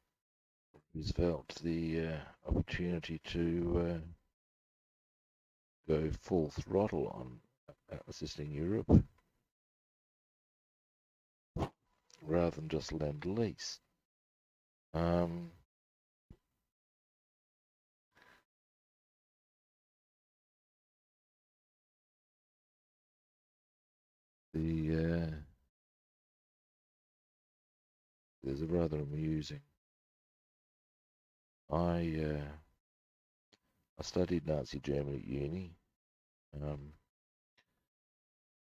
Roosevelt the opportunity to go full throttle on assisting Europe rather than just lend lease. Um, the there's a rather amusing. I studied Nazi Germany at uni,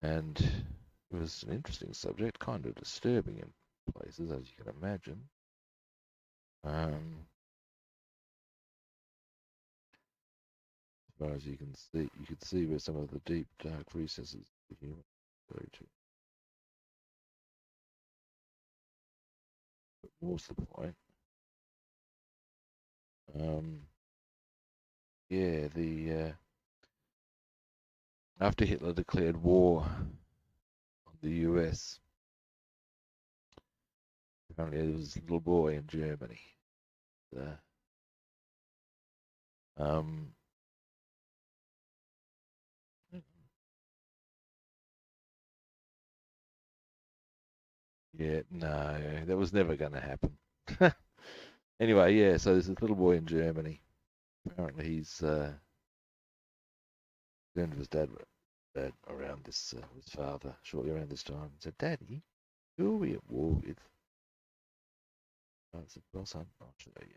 and it was an interesting subject, kind of disturbing in places, as you can imagine. As far as you can see, you could see where some of the deep, dark recesses of the human go to. But more to the point, Yeah, the after Hitler declared war on the US, apparently there was a little boy in Germany. Um, yeah, no, that was never going to happen. Anyway, yeah, so there's this little boy in Germany. Apparently he's learned of his dad around this, his father, shortly around this time. He said, Daddy, who are we at war with? I said, well, son, I'll show you.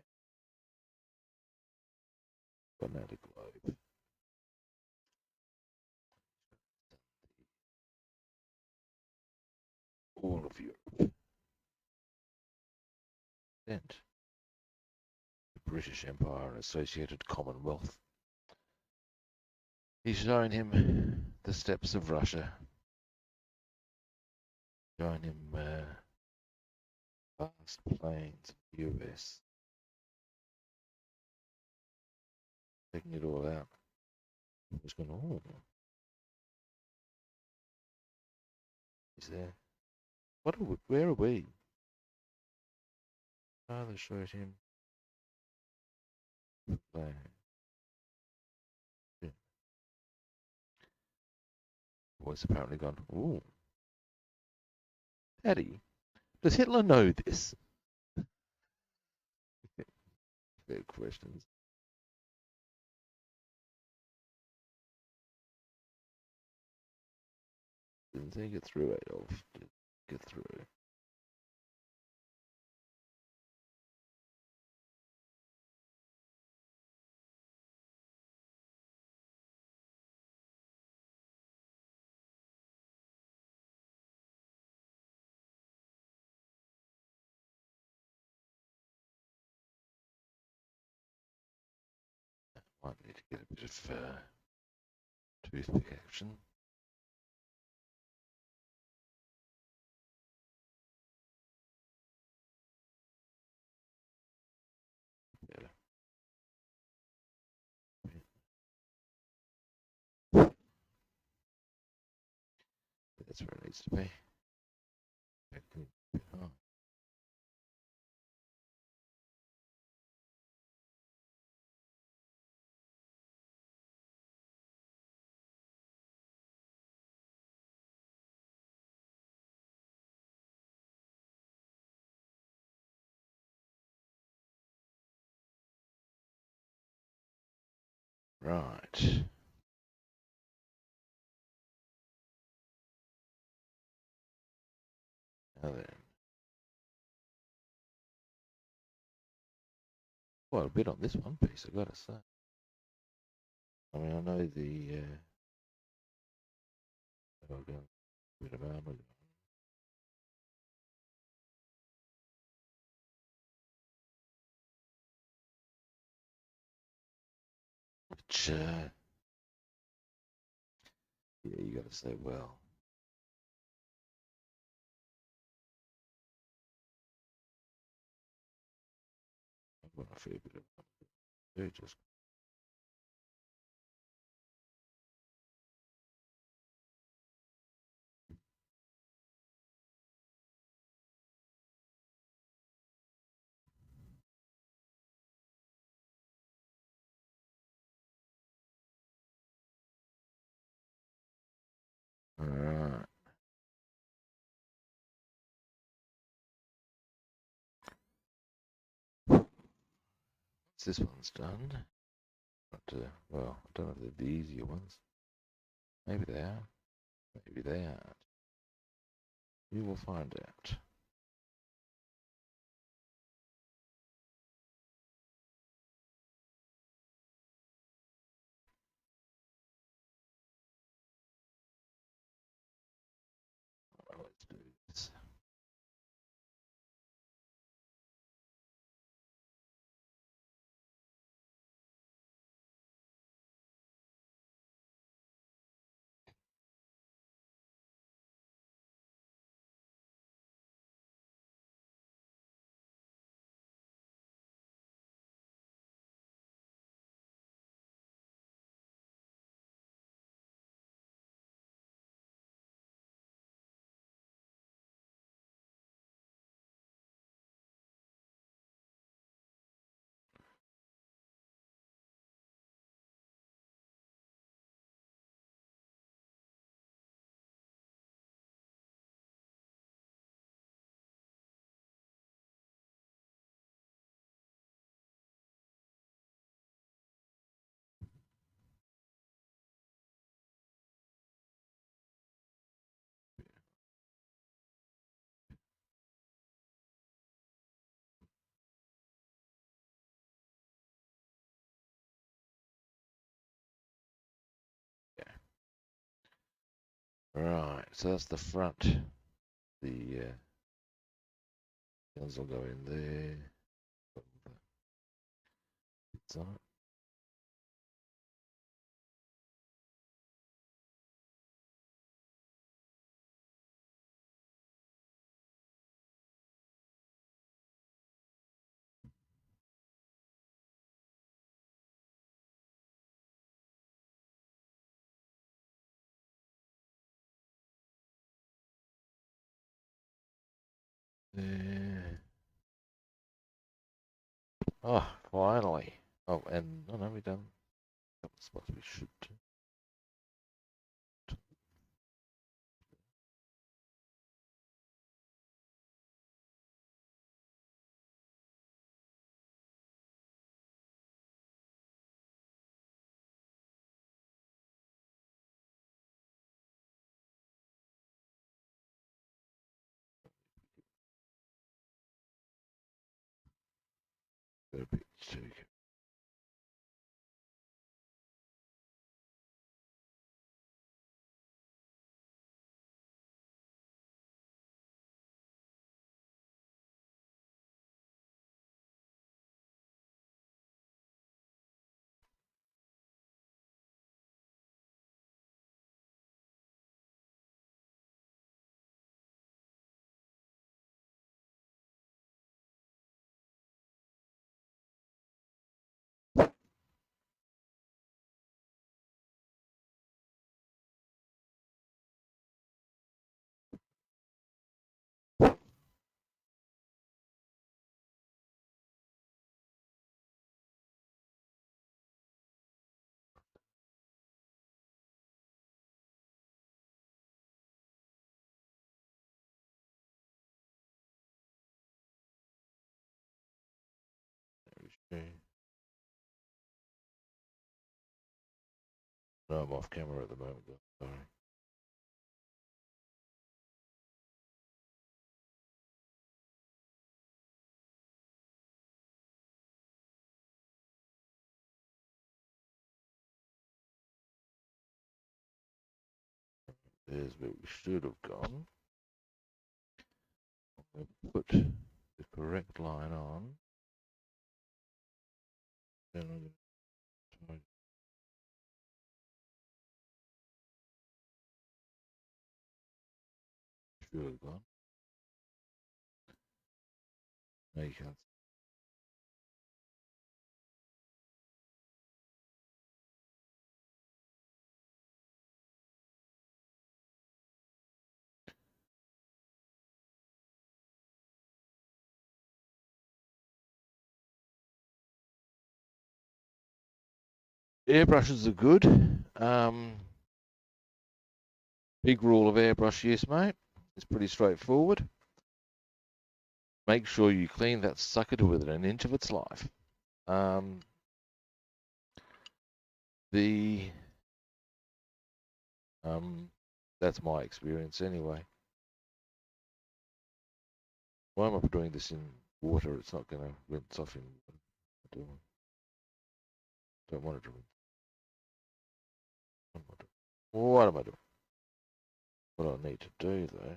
Got another globe. All of Europe. And the British Empire and Associated Commonwealth. He's showing him the steppes of Russia. Showing him vast plains of the US. Taking it all out. He's going, oh, he's there. What are we, where are we? Father showed him the plan. Yeah. Boy's apparently gone, ooh, Daddy, does Hitler know this? Fair questions. Didn't think it through, Adolf. Didn't get through. Might need to get a bit of toothpick action. Yeah. That's where it needs to be. Oh, right. Now then. Quite a bit on this one piece, I've got to say. I mean, I know the. I've got a bit of armor. Which, yeah, you got to say, well. I've got a fair bit of. They're just. Alright. This one's done. But, well, I don't know if they're the easier ones. Maybe they are. Maybe they aren't. We will find out. Let's do this. Right, so that's the front. The guns will go in there. It's on there. Oh, finally. Oh, and oh no, we done a couple of spots we should do. Got a bit too. Okay. No, I'm off camera at the moment. Though. Sorry. There's where we should have gone. I'm going to put the correct line on. Then I'm going to try. Should have gone. No, you can't. Airbrushes are good. Big rule of airbrush use, mate. It's pretty straightforward. Make sure you clean that sucker to within an inch of its life. Um, the that's my experience anyway. Why am I doing this in water? It's not going to rinse off in. I don't want it to rinse. What am I doing? What I need to do though.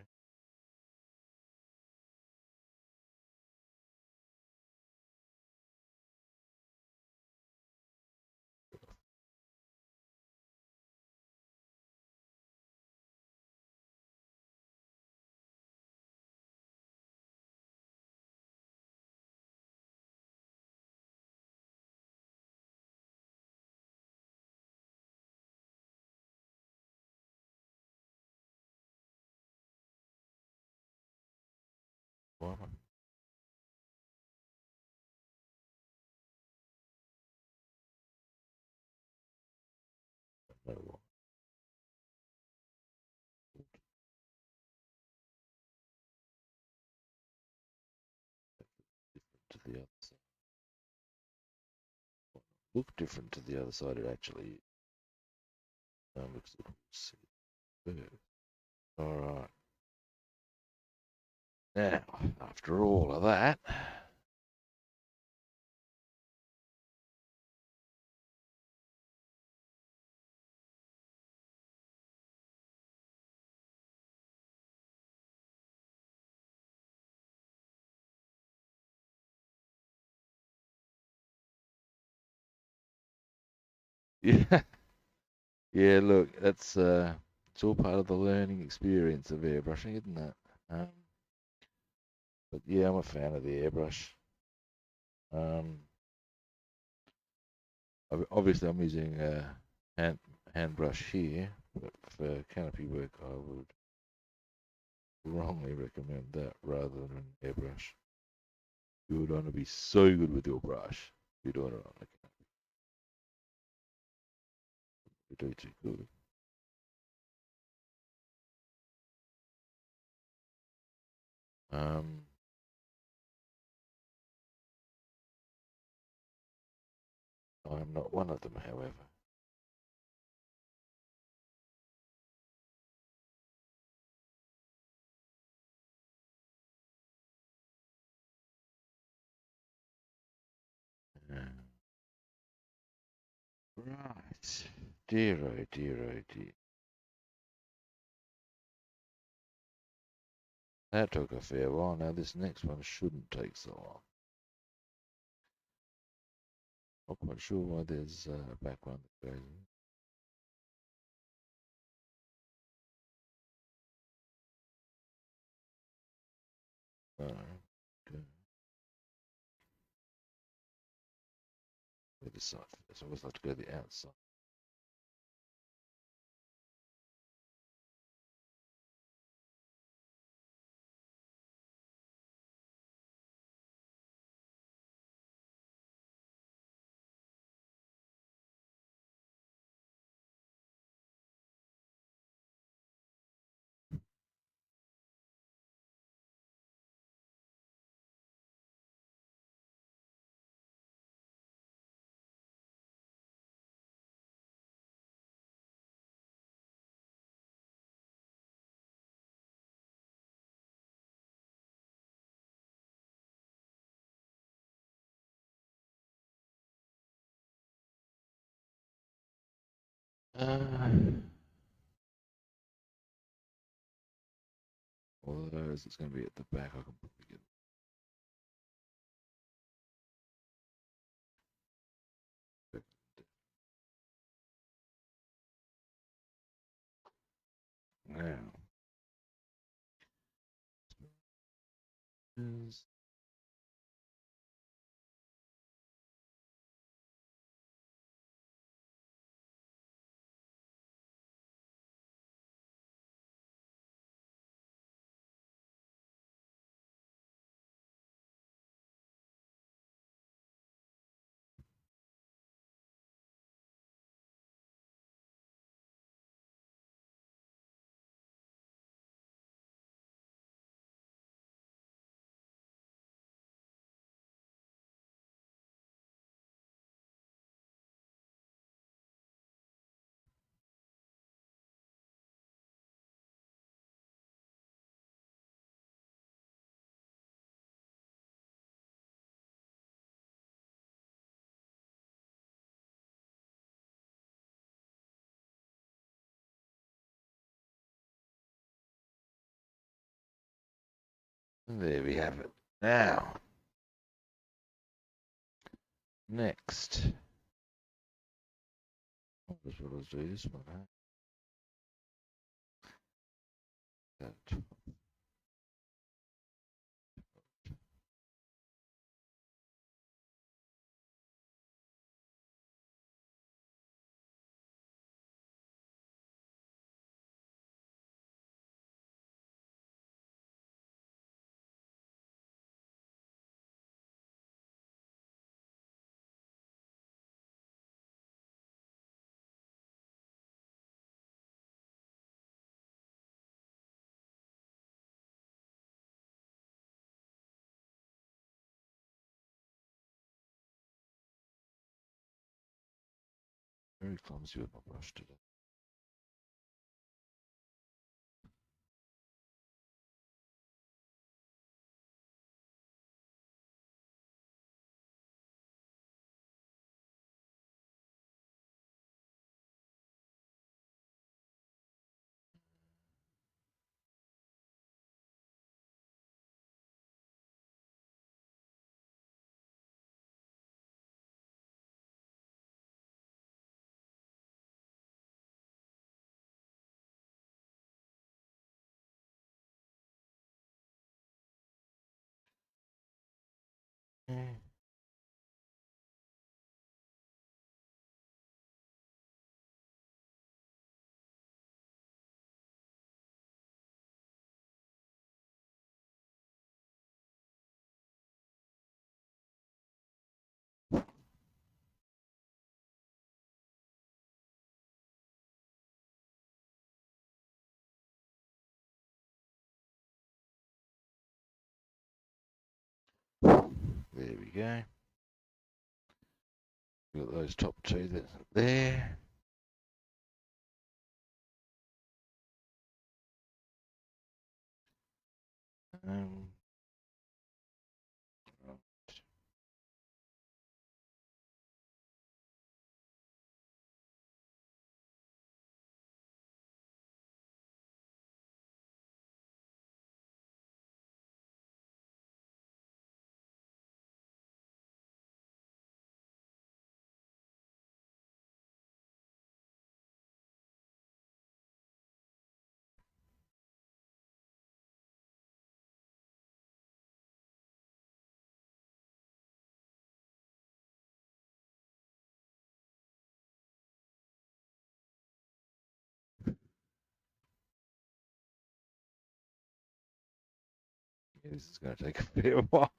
Why am I? No, what? Different to the other side. Look different to the other side. It actually is. Looks a little see. All right. Now, after all of that, Yeah, yeah. Look, that's it's all part of the learning experience of airbrushing, isn't it? Um, but yeah, I'm a fan of the airbrush. Um, obviously, I'm using a hand brush here, but for canopy work, I would wrongly recommend that rather than an airbrush. You would want to be so good with your brush. You're doing it on the canopy. You do too good. Um, I'm not one of them, however. Right. Dear, oh dear, oh dear. That took a fair while. Now this next one shouldn't take so long. Not quite sure why there's a background that goes in. Oh, okay. Go this side first. I always like to go the outside. Although as it's going to be at the back, I can probably get. Now, is there we have it. Now, next. What was what I was doing this one? Huh? That. Very clumsy with my brush today. Yeah. There we go. Got those top two that there. Um, right. Yeah, this is going to take a fair while.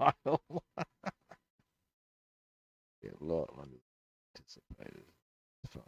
Yeah, a lot longer than anticipated. Fine.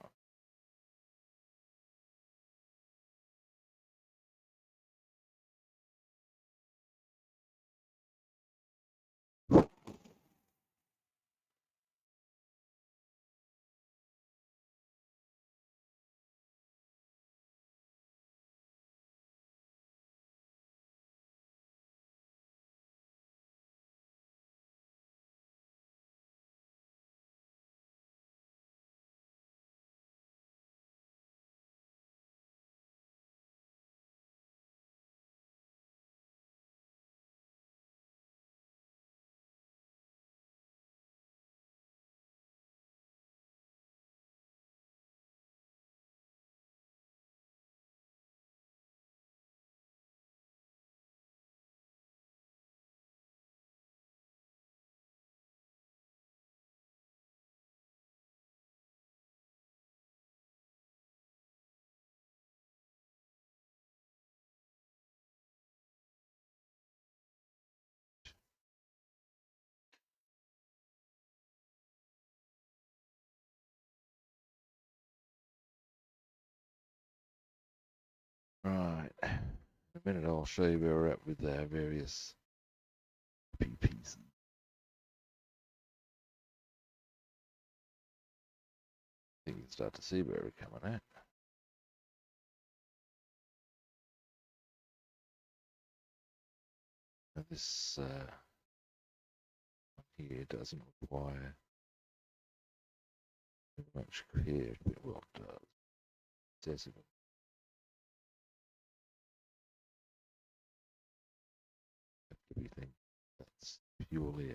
Right. In a minute, I'll show you where we're at with our various PPs. You can start to see where we're coming at. And this here doesn't require too much care. Well, it does. Excessive. Everything that's purely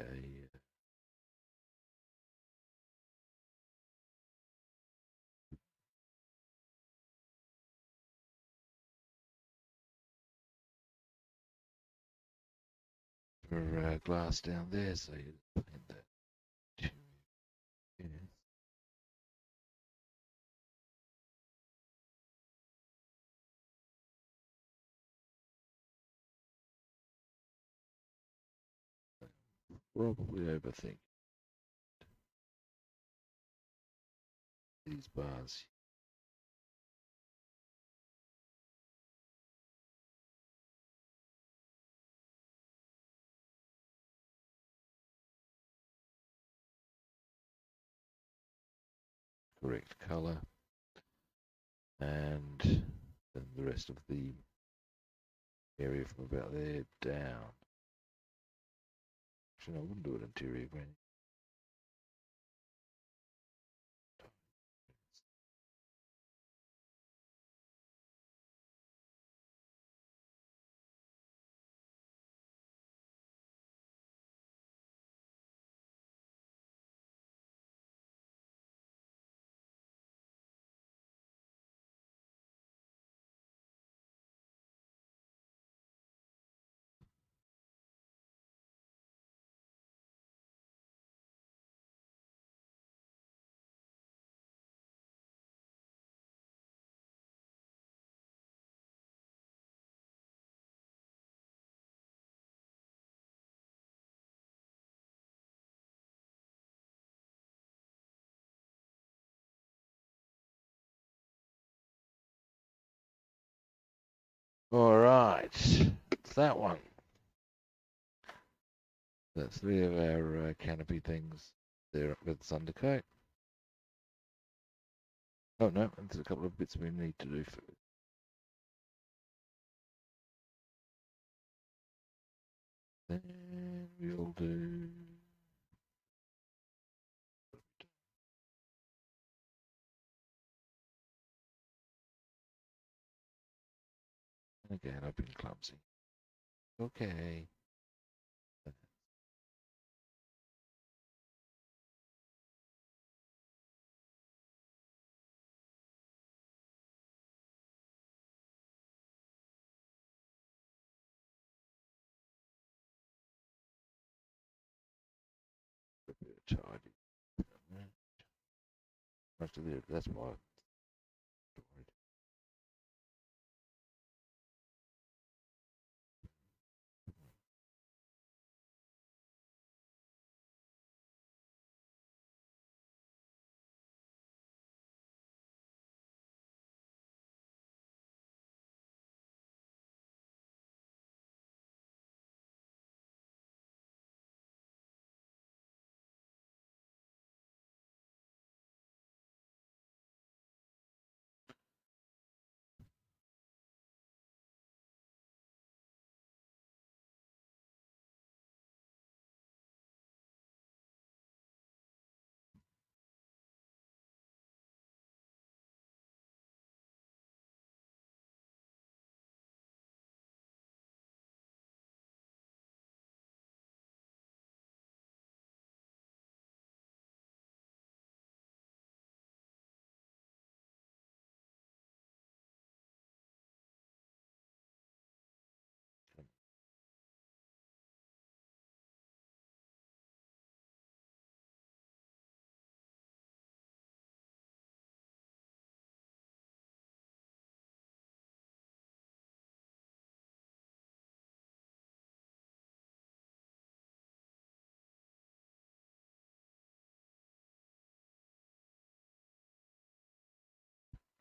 for glass down there, so you paint that. Yeah. Probably overthink these bars. Correct color, and then the rest of the area from about there down. Actually, I wouldn't do it interior green. All right, it's that one. That's three of our canopy things there with undercoat. Oh no, there's a couple of bits we need to do first. Then we'll do. Again, I've been clumsy. Okay. A bit of tidy. Most of it, that's my storage.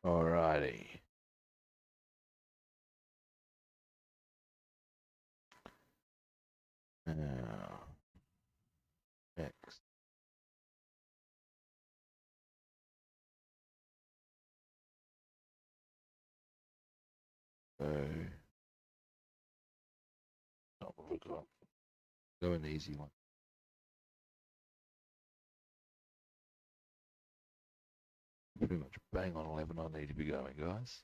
Alrighty. Now, next. So, what have we got? Go an easy one. Pretty much bang on 11 I need to be going, guys.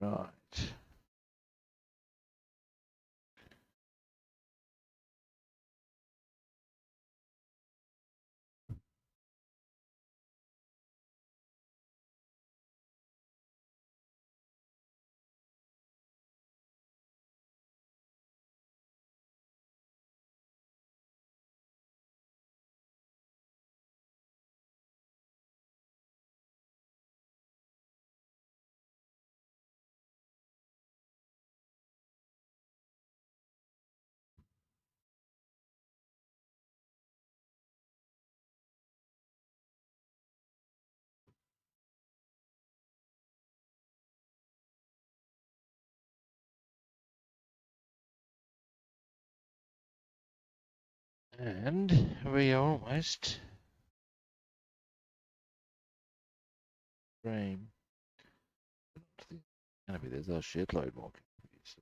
Right. And we are almost frame. Canopy, there's our shitload more canopies.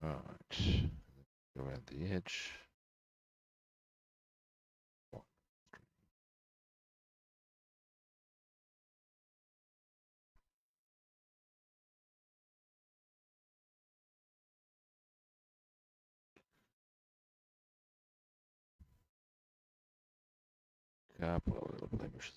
Right. Go around the edge. Couple of little blemishes.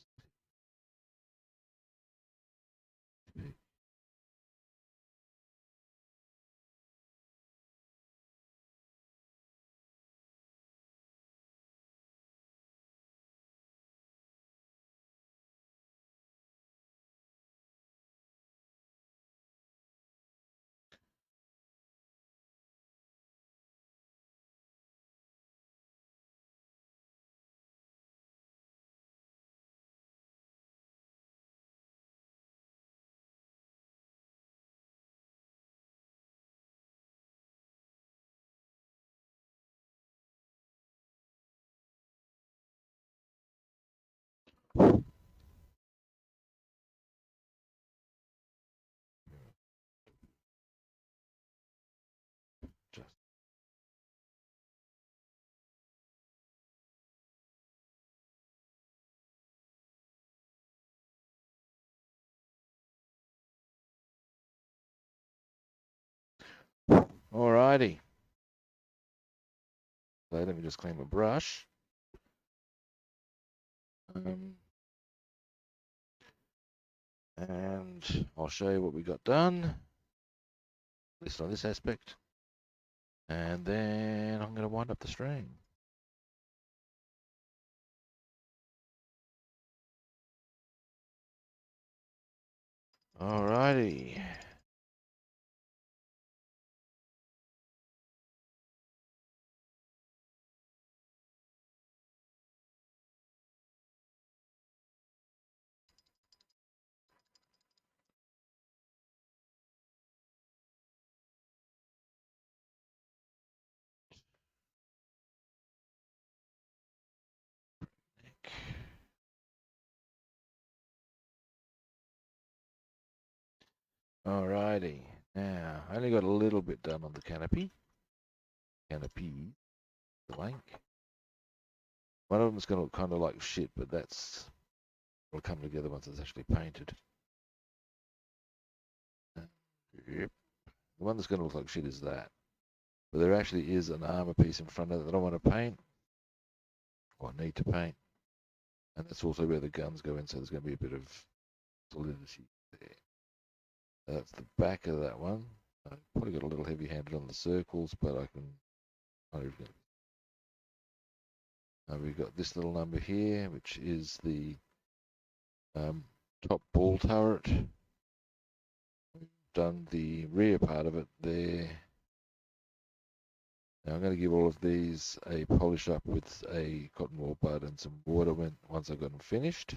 Just alrighty. So let me just clean my brush. And I'll show you what we got done, at least on this aspect. And then I'm going to wind up the string. Alrighty. Alrighty. Now, I only got a little bit done on the canopy. Canopy, blank. One of them's going to look kind of like shit, but that's will come together once it's actually painted. Yep. The one that's going to look like shit is that. But there actually is an armor piece in front of it that I want to paint, or need to paint. And that's also where the guns go in, so there's going to be a bit of solidity there. That's the back of that one. I probably got a little heavy-handed on the circles, but I can. We've got this little number here, which is the top ball turret. Done the rear part of it there. Now I'm going to give all of these a polish up with a cotton wool bud and some water once I've got them finished.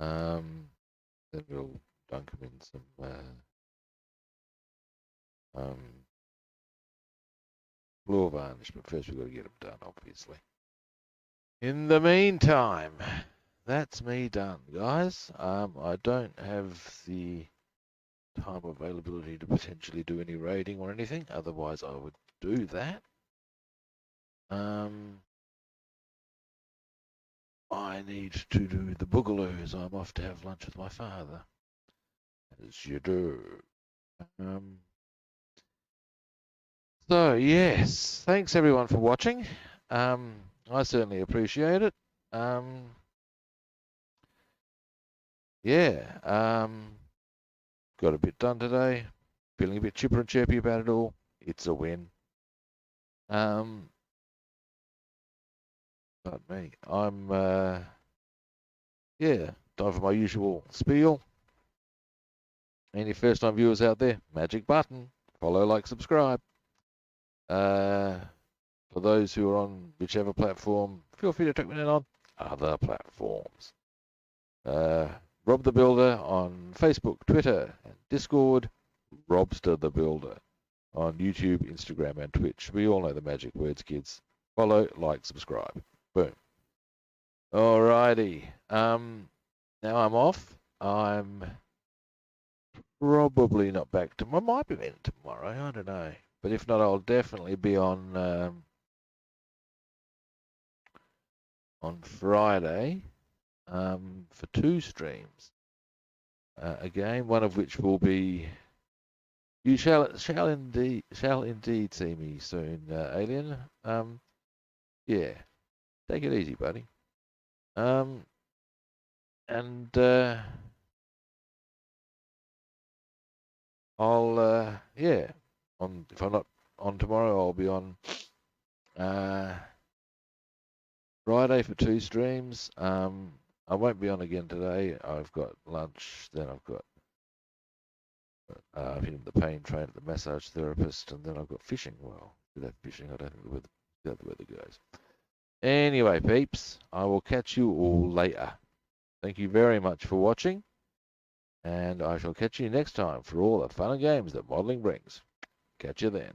Then we'll dunk them in some floor varnish, but first we've got to get them done, obviously. In the meantime, that's me done, guys. I don't have the time availability to potentially do any raiding or anything, otherwise I would do that. I need to do the boogaloos. I'm off to have lunch with my father, as you do. So yes, thanks everyone for watching. I certainly appreciate it. Yeah, got a bit done today. Feeling a bit chipper and chirpy about it all. It's a win. Pardon me. I'm yeah, time for my usual spiel. Any first time viewers out there, magic button, follow, like, subscribe. For those who are on whichever platform, feel free to check me in on other platforms. Rob the Builder on Facebook, Twitter, and Discord. Robster the Builder on YouTube, Instagram, and Twitch. We all know the magic words, kids. Follow, like, subscribe. Boom. Alrighty. Now I'm off. I'm probably not back tomorrow. I might be in tomorrow. I don't know. But if not, I'll definitely be on Friday for 2 streams. Again, one of which will be. You shall indeed see me soon, Alien. Yeah, take it easy, buddy. And I'll yeah. If I'm not on tomorrow, I'll be on Friday for 2 streams. I won't be on again today. I've got lunch. Then I've got hitting the pain train at the massage therapist, and then I've got fishing. Well, without fishing, I don't think the weather goes. Anyway, peeps, I will catch you all later. Thank you very much for watching, and I shall catch you next time for all the fun and games that modelling brings. Catch you then.